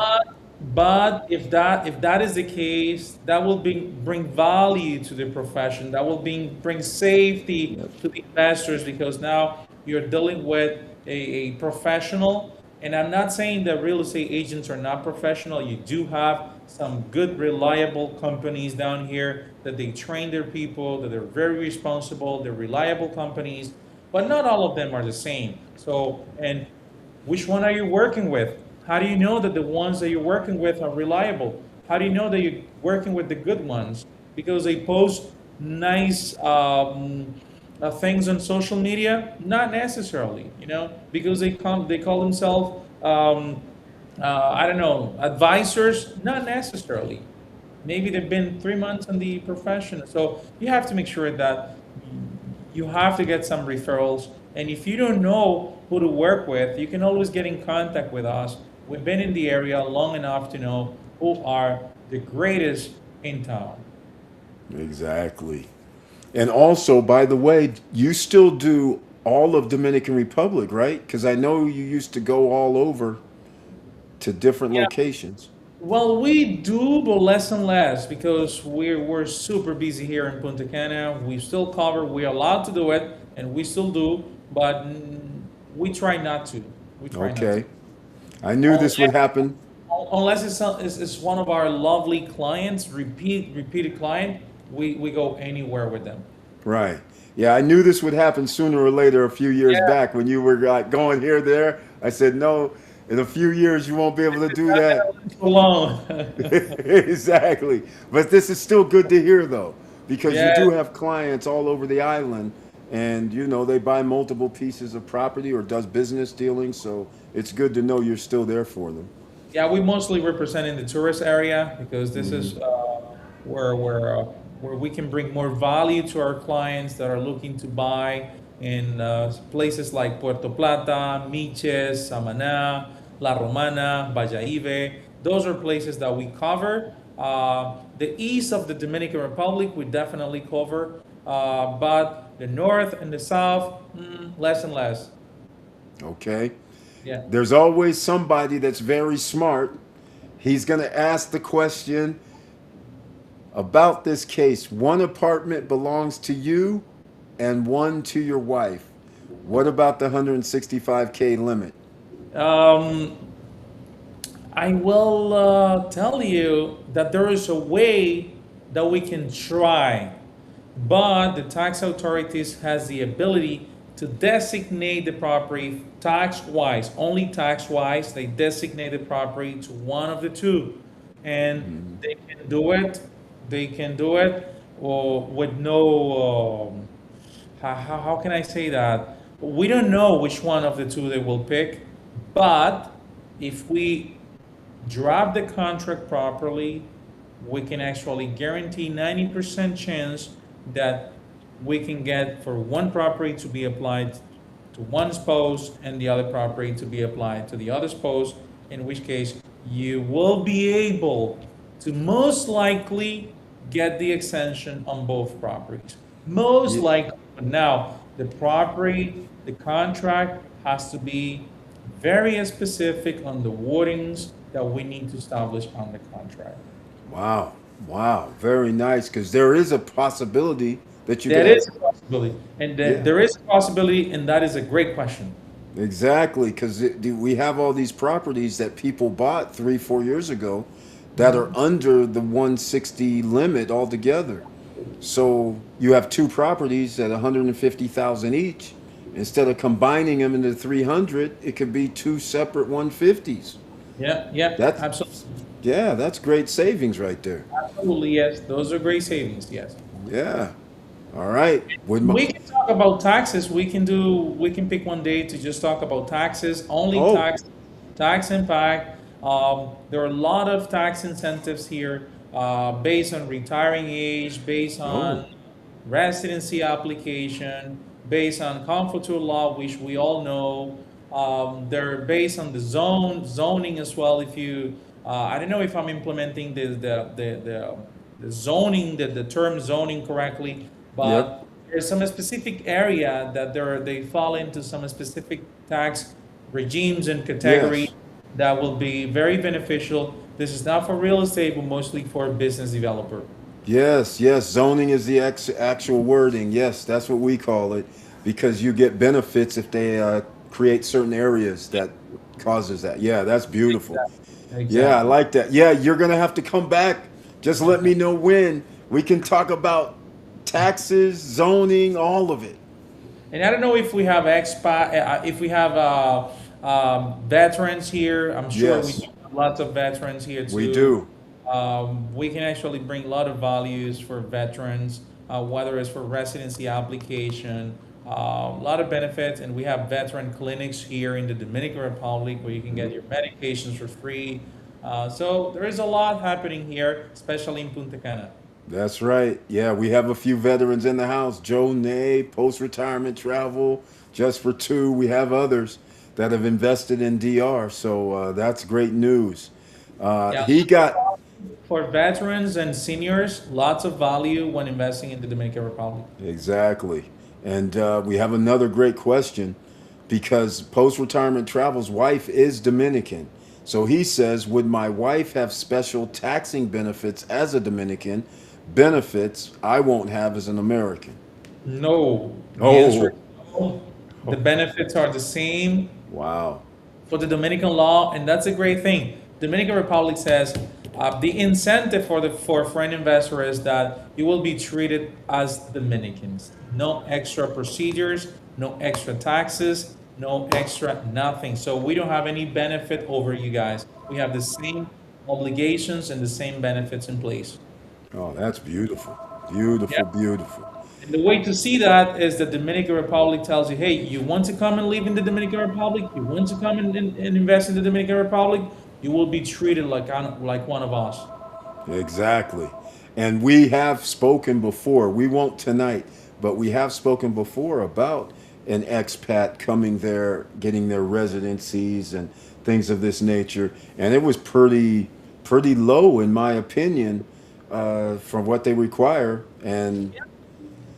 But if that is the case, that will bring value to the profession. That will bring safety Yep. to the investors because now you're dealing with a professional. And I'm not saying that real estate agents are not professional. You do have some good, reliable companies down here that they train their people, that they're very responsible, they're reliable companies, but not all of them are the same. So, and which one are you working with? How do you know that the ones that you're working with are reliable? How do you know that you're working with the good ones? Because they post nice things on social media? Not necessarily, because they call themselves I don't know, advisors? Not necessarily. Maybe they've been 3 months in the profession. So you have to make sure that you have to get some referrals. And if you don't know who to work with, you can always get in contact with us. We've been in the area long enough to know who are the greatest in town. Exactly. And also, by the way, you still do all of Dominican Republic, right? Because I know you used to go all over to different Yeah, locations. well, we do, but less and less because we're super busy here in Punta Cana. We still cover, we're allowed to do it, and we still do, but we try not to. We try not to. Okay. I knew this would happen. Unless it's one of our lovely clients, repeated client, we go anywhere with them. Right. Yeah, I knew this would happen sooner or later a few years Yeah, back when you were like going here, there. I said, no, in a few years you won't be able to it's do not that. gonna last too long. Exactly. But this is still good to hear though, because you Yeah, do have clients all over the island and they buy multiple pieces of property or does business dealing, so it's good to know you're still there for them. yeah, we mostly represent in the tourist area because this is where where we can bring more value to our clients that are looking to buy in places like Puerto Plata, Miches, Samaná, La Romana, Bayaibe. Those are places that we cover. The east of the Dominican Republic we definitely cover, but the north and the south, less and less. Okay? Yeah. There's always somebody that's very smart. He's going to ask the question about this case. One apartment belongs to you and one to your wife. What about the 165K limit? Um, I will tell you that there is a way that we can try, but the tax authorities has the ability to designate the property tax-wise, only tax-wise. They designate the property to one of the two, and they can do it. They can do it or with no. How can I say that? We don't know which one of the two they will pick, but if we draft the contract properly, we can actually guarantee 90% chance that we can get for one property to be applied to one spouse and the other property to be applied to the other spouse, in which case you will be able to most likely get the extension on both properties. Most Ye- likely. But now, the property, the contract has to be very specific on the wordings that we need to establish on the contract. Wow. Wow. Very nice. Because there is a possibility that you could That have. is a possibility, and that Yeah. there is a possibility, and that is a great question. Exactly, because we have all these properties that people bought 3, 4 years ago that are under the 160 limit altogether. So you have two properties at 150,000 each. Instead of combining them into 300, it could be two separate 150s. Yeah, yeah, That's absolutely, yeah, that's great savings right there. absolutely, yes. Those are great savings, yes. Yeah. All right. With my We can talk about taxes. We can pick one day to just talk about taxes, only oh tax impact. There are a lot of tax incentives here, based on retiring age, based oh on residency application, based on comfort to law, which we all know. They're based on the zoning as well. If you, I don't know if I'm implementing the zoning, the term zoning correctly, yep. but there's some specific area that they fall into some specific tax regimes and categories Yes. that will be very beneficial. This is not for real estate, but mostly for business developer. Yes, yes. Zoning is the actual wording. Yes, that's what we call it because you get benefits if they create certain areas that causes that. Yeah, that's beautiful. Exactly. Yeah, I Exactly. like that. Yeah, you're gonna have to come back. Just let me know when we can talk about taxes, zoning, all of it. And I don't know if we have if we have veterans here. I'm sure we Yes, have lots of veterans here we too. do. We can actually bring a lot of values for veterans, whether it's for residency application, a lot of benefits, and we have veteran clinics here in the Dominican Republic where you can get your medications for free. So there is a lot happening here, especially in Punta Cana. That's right. Yeah, we have a few veterans in the house. Joe Nay, post retirement travel, just for two. We have others that have invested in DR. So that's great news. Yeah, He got for veterans and seniors, lots of value when investing in the Dominican Republic. exactly. And we have another great question because post retirement travel's wife is Dominican. So he says, would my wife have special taxing benefits as a Dominican, benefits I won't have as an American? No, the answer Oh, is no. The benefits are the same. wow. for the Dominican law, and that's a great thing. Dominican Republic says the incentive for the for foreign investor is that you will be treated as Dominicans. No extra procedures, no extra taxes, no extra nothing. So we don't have any benefit over you guys. We have the same obligations and the same benefits in place. Oh, that's beautiful. Beautiful, beautiful. And the way to see that is the Dominican Republic tells you, hey, you want to come and live in the Dominican Republic, you want to come and invest in the Dominican Republic, you will be treated like one of us. Exactly. And we have spoken before. We won't tonight, but we have spoken before about an expat coming there, getting their residencies and things of this nature. And it was pretty low, in my opinion, from what they require. And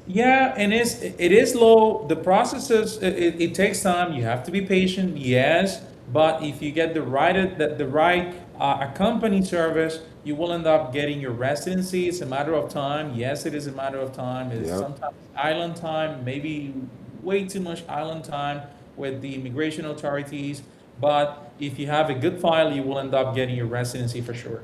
Yeah, and it is low. The process is it takes time. You have to be patient, yes. But if you get the right accompany service, you will end up getting your residency. It's a matter of time. Yes, it is a matter of time. It's yeah, sometimes island time, maybe way too much island time with the immigration authorities. But if you have a good file, you will end up getting your residency for sure.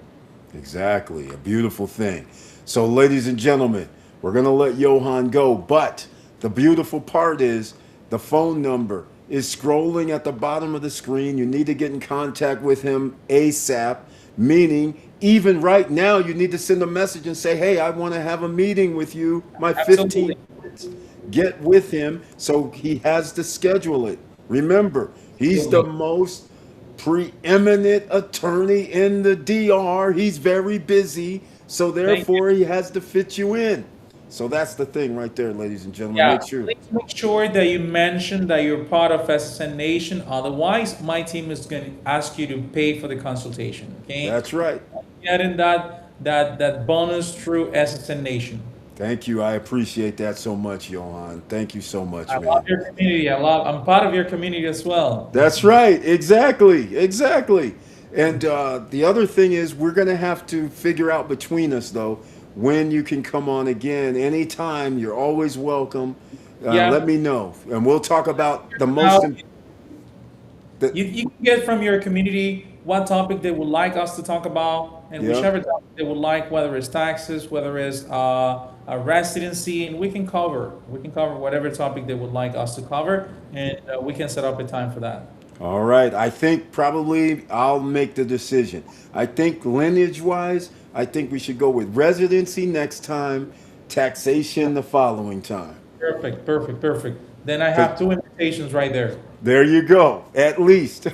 exactly. A beautiful thing. So, ladies and gentlemen, we're going to let Johan go. But the beautiful part is the phone number is scrolling at the bottom of the screen. You need to get in contact with him ASAP, meaning even right now, you need to send a message and say, hey, I want to have a meeting with you, my 15 Absolutely. minutes. Get with him so he has to schedule it. Remember, he's the Absolutely. most preeminent attorney in the DR. He's very busy, so Thank you. therefore he has to fit you in. So that's the thing right there, ladies and gentlemen. Yeah, Make sure. please make sure that you mention that you're part of SSN Nation. Otherwise, my team is going to ask you to pay for the consultation. Okay, That's right. getting that bonus through SSN Nation. Thank you. I appreciate that so much, Johan. Thank you so much, I love man. your community. I'm part of your community as well. That's right. Exactly. Exactly. And the other thing is, we're going to have to figure out between us, though, when you can come on again. Anytime. You're always welcome. Yeah. Let me know. And we'll talk about the most. Now, you can get from your community what topic they would like us to talk about, and Yeah. whichever topic they would like, whether it's taxes, whether it's a residency, and we can cover whatever topic they would like us to cover, and we can set up a time for that. All right. I think probably I'll make the decision. I think lineage wise, I think we should go with residency next time, taxation the following time. Perfect, perfect, perfect. Then I 'Cause have two invitations right there. there you go, at least.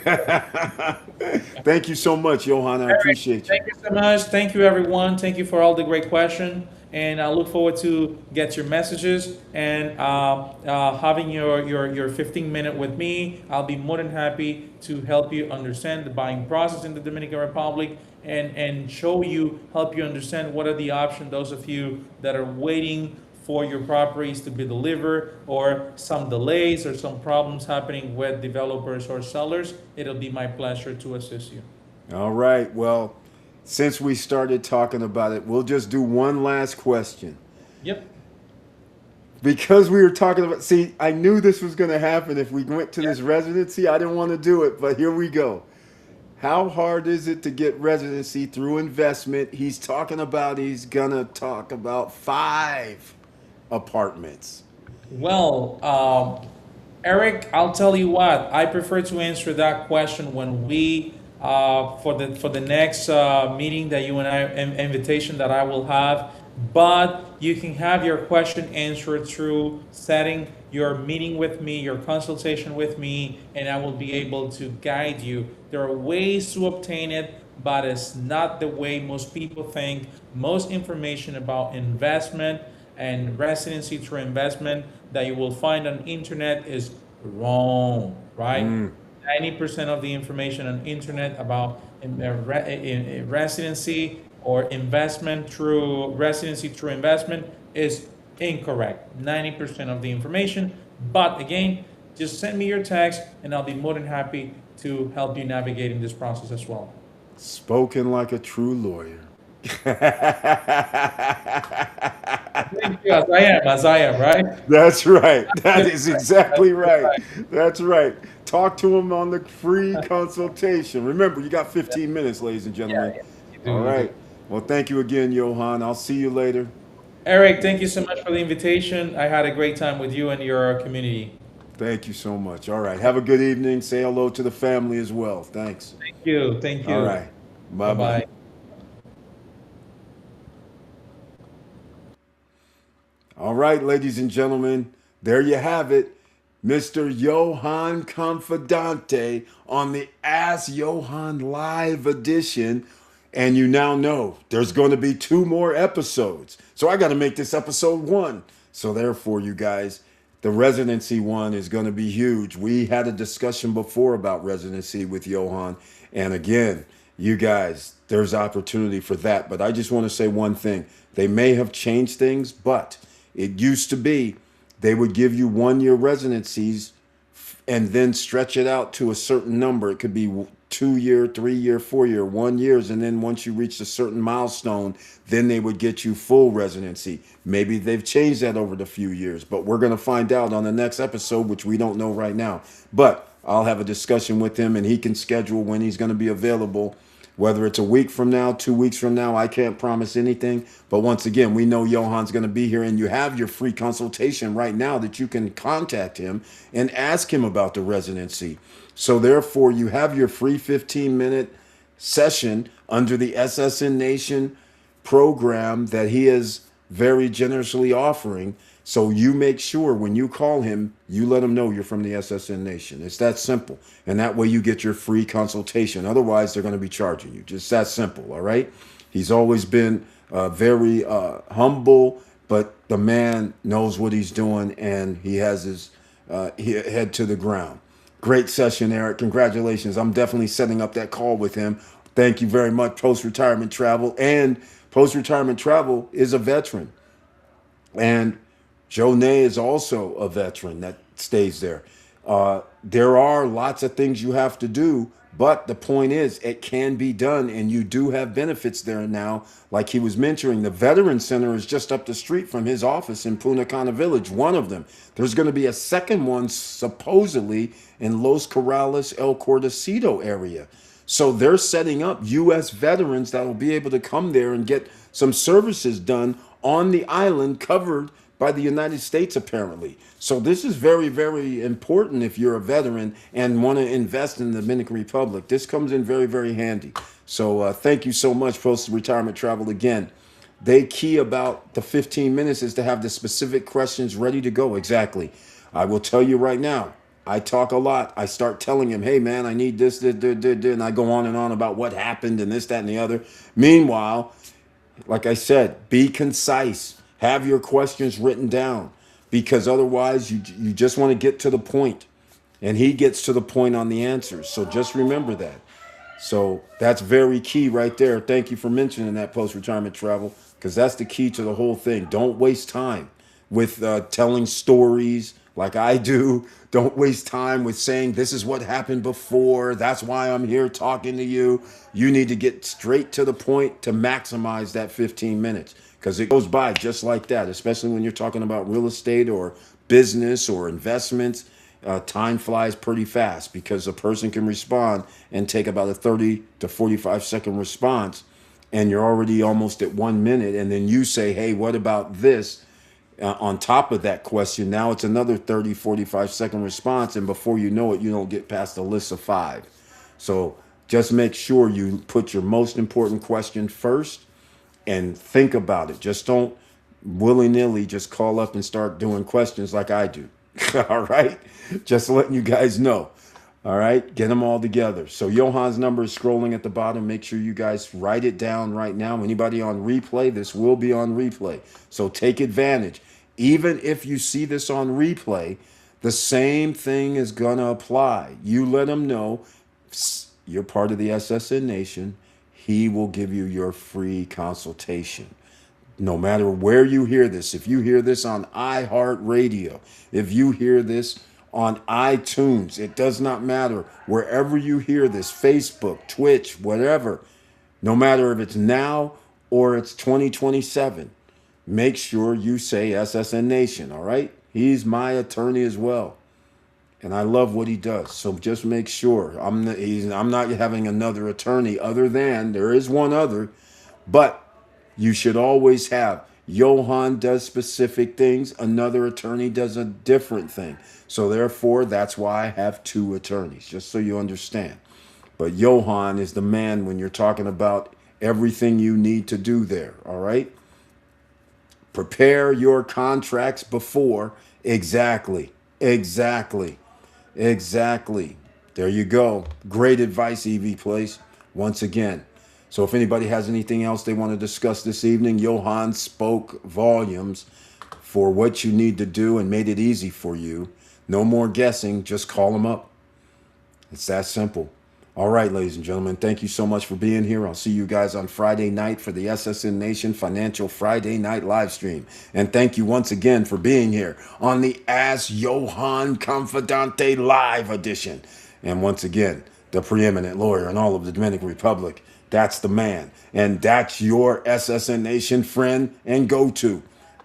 Thank you so much, Johan. I All right. appreciate you. Thank you so much. Thank you, everyone. Thank you for all the great questions. And I look forward to get your messages and having your 15 minute with me. I'll be more than happy to help you understand the buying process in the Dominican Republic and show you, help you understand what are the options, those of you that are waiting for your properties to be delivered or some delays or some problems happening with developers or sellers. It'll be my pleasure to assist you. All right. Well, since we started talking about it, we'll just do one last question. Yep. Because we were talking about, see, I knew this was going to happen if we went to this residency. I didn't want to do it, but here we go. How hard is it to get residency through investment? He's talking about, he's going to talk about 5 apartments. Well, Eric, I'll tell you what. I prefer to answer that question when we for the next meeting that you and I invitation that I will have. But you can have your question answered through setting your meeting with me, your consultation with me, and I will be able to guide you. There are ways to obtain it, but it's not the way most people think. Most information about investment and residency through investment that you will find on internet is wrong, right? 90% of the information on internet about residency or investment through residency through investment is incorrect. 90% of the information. But again, just send me your text and I'll be more than happy to help you navigate in this process as well. Spoken like a true lawyer. Thank you, as I am, right? That's right. That is exactly right. That's right. Talk to him on the free consultation. Remember, you got 15 minutes, ladies and Yeah, gentlemen. yeah. You do, All you do. right. Well, thank you again, Johan. I'll see you later. Eric, thank you so much for the invitation. I had a great time with you and your community. Thank you so much. All right. Have a good evening. Say hello to the family as well. Thanks. Thank you. Thank All you. right. Bye Bye bye. bye. All right, ladies and gentlemen, there you have it. Mr. Johan Confidante on the Ask Johan Live edition. And you now know there's going to be two more episodes. So I got to make this episode one. So therefore, you guys, the residency one is going to be huge. We had a discussion before about residency with Johan. And again, you guys, there's opportunity for that. But I just want to say one thing. They may have changed things, but it used to be they would give you 1 year residencies and then stretch it out to a certain number. It could be 2 year, 3 year, 4 year, 1 years. And then once you reach a certain milestone, then they would get you full residency. Maybe they've changed that over the few years, but we're going to find out on the next episode, which we don't know right now. But I'll have a discussion with him and he can schedule when he's going to be available. Whether it's a week from now, 2 weeks from now, I can't promise anything. But once again, we know Johan's going to be here, and you have your free consultation right now that you can contact him and ask him about the residency. So therefore, you have your free 15-minute session under the SSN Nation program that he is very generously offering. So you make sure when you call him, you let him know you're from the SSN Nation. It's that simple. And that way you get your free consultation. Otherwise, they're going to be charging you. Just that simple. All right. He's always been very humble, but the man knows what he's doing and he has his head to the ground. Great session, Eric. Congratulations. I'm definitely setting up that call with him. Thank you very much, Post Retirement Travel. And Post Retirement Travel is a veteran. And Joe Nay is also a veteran that stays there. There are lots of things you have to do, but the point is, it can be done, and you do have benefits there now. Like he was mentioning, the Veteran Center is just up the street from his office in Punta Cana Village, one of them. There's going to be a second one, supposedly, in Los Corrales, El Cordacito area. So they're setting up U.S. veterans that will be able to come there and get some services done on the island covered by the United States, apparently. So this is very, very important if you're a veteran and want to invest in the Dominican Republic. This comes in very, very handy. So thank you so much, Post Retirement Travel. Again, they key about the 15 minutes is to have the specific questions ready to go. Exactly. I will tell you right now, I talk a lot. I start telling him, hey, man, I need this, and I go on and on about what happened and this, that, and the other. Meanwhile, like I said, be concise. Have your questions written down because otherwise you just want to get to the point. And he gets to the point on the answers. So just remember that. So that's very key right there. Thank you for mentioning that, post-retirement travel, because that's the key to the whole thing. Don't waste time with telling stories like I do. Don't waste time with saying this is what happened before. That's why I'm here talking to you. You need to get straight to the point to maximize that 15 minutes because it goes by just like that, especially when you're talking about real estate or business or investments. Time flies pretty fast because a person can respond and take about a 30 to 45-second response and you're already almost at 1 minute. And then you say, hey, what about this? On top of that question, now it's another 30, 45-second response. And before you know it, you don't get past a list of 5. So just make sure you put your most important question first and think about it. Just don't willy-nilly just call up and start doing questions like I do. All right. Just letting you guys know. All right. Get them all together. So Johan's number is scrolling at the bottom. Make sure you guys write it down right now. Anybody on replay, this will be on replay. So take advantage. Even if you see this on replay, the same thing is going to apply. You let him know you're part of the SSN Nation. He will give you your free consultation. No matter where you hear this, if you hear this on iHeartRadio, if you hear this on iTunes, it does not matter. Wherever you hear this, Facebook, Twitch, whatever, no matter if it's now or it's 2027, make sure you say SSN Nation, all right? He's my attorney as well. And I love what he does. So just make sure I'm not having another attorney other than there is one other, but you should always have Johan does specific things, another attorney does a different thing. So therefore, that's why I have two attorneys, just so you understand. But Johan is the man when you're talking about everything you need to do there, all right? Prepare your contracts before. Exactly. Exactly. Exactly. There you go. Great advice, EV Place. Once again. So if anybody has anything else they want to discuss this evening, Johan spoke volumes for what you need to do and made it easy for you. No more guessing. Just call him up. It's that simple. All right, ladies and gentlemen, thank you so much for being here. I'll see you guys on Friday night for the SSN Nation Financial Friday Night live stream. And thank you once again for being here on the Ask Johan Confidante live edition. And once again, the preeminent lawyer in all of the Dominican Republic. That's the man. And that's your SSN Nation friend and go-to.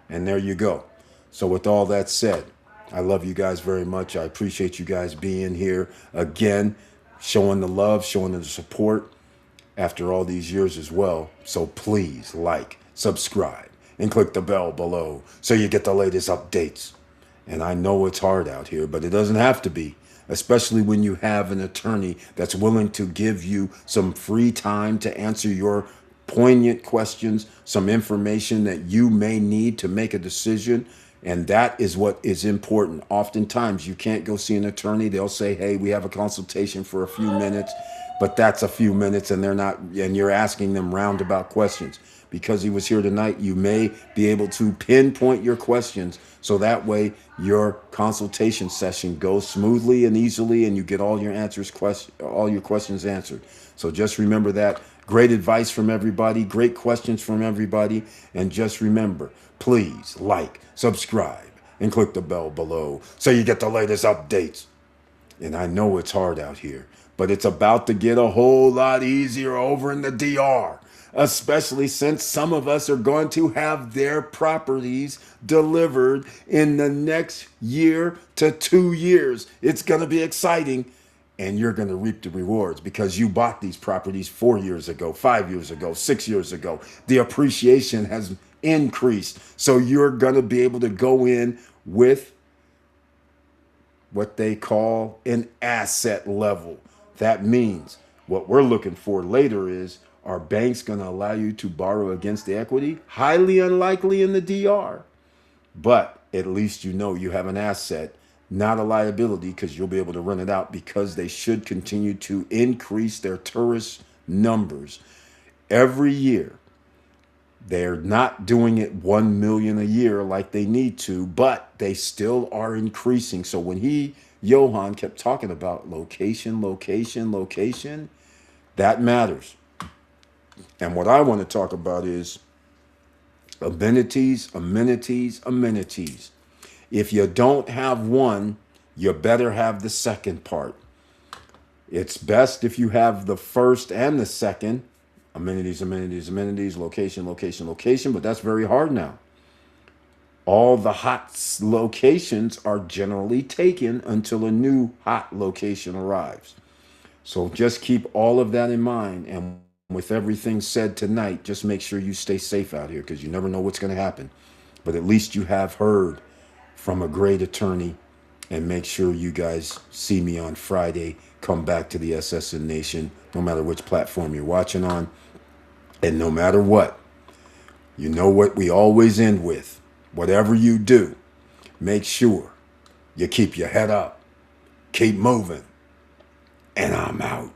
And there you go. So with all that said, I love you guys very much. I appreciate you guys being here again, showing the love, showing the support after all these years as well. So please like, subscribe, and click the bell below so you get the latest updates. And I know it's hard out here, but it doesn't have to be, especially when you have an attorney that's willing to give you some free time to answer your poignant questions, some information that you may need to make a decision. And that is what is important. Oftentimes, you can't go see an attorney. They'll say, hey, we have a consultation for a few minutes, but that's a few minutes and they're not, and you're asking them roundabout questions. Because he was here tonight, you may be able to pinpoint your questions so that way your consultation session goes smoothly and easily and you get all your questions answered. So just remember that. Great advice from everybody, great questions from everybody, and just remember, please like, subscribe, and click the bell below so you get the latest updates. And I know it's hard out here, but it's about to get a whole lot easier over in the DR, especially since some of us are going to have their properties delivered in the next year to 2 years. It's going to be exciting. And you're going to reap the rewards because you bought these properties 4 years ago, 5 years ago, 6 years ago. The appreciation has increased. So you're going to be able to go in with what they call an asset level. That means what we're looking for later is, are banks going to allow you to borrow against the equity? Highly unlikely in the DR. But at least you know you have an asset, not a liability, because you'll be able to rent it out because they should continue to increase their tourist numbers every year. They're not doing it 1 million a year like they need to, but they still are increasing. So when Johan kept talking about location, location, location, that matters. And what I want to talk about is amenities, amenities, amenities. If you don't have one, you better have the second part. It's best if you have the first and the second. Amenities, amenities, amenities, location, location, location. But that's very hard now. All the hot locations are generally taken until a new hot location arrives. So just keep all of that in mind. And with everything said tonight, just make sure you stay safe out here because you never know what's going to happen. But at least you have heard from a great attorney, and make sure you guys see me on Friday. Come back to the SSN Nation, no matter which platform you're watching on. And no matter what, you know what we always end with. Whatever you do, make sure you keep your head up, keep moving, and I'm out.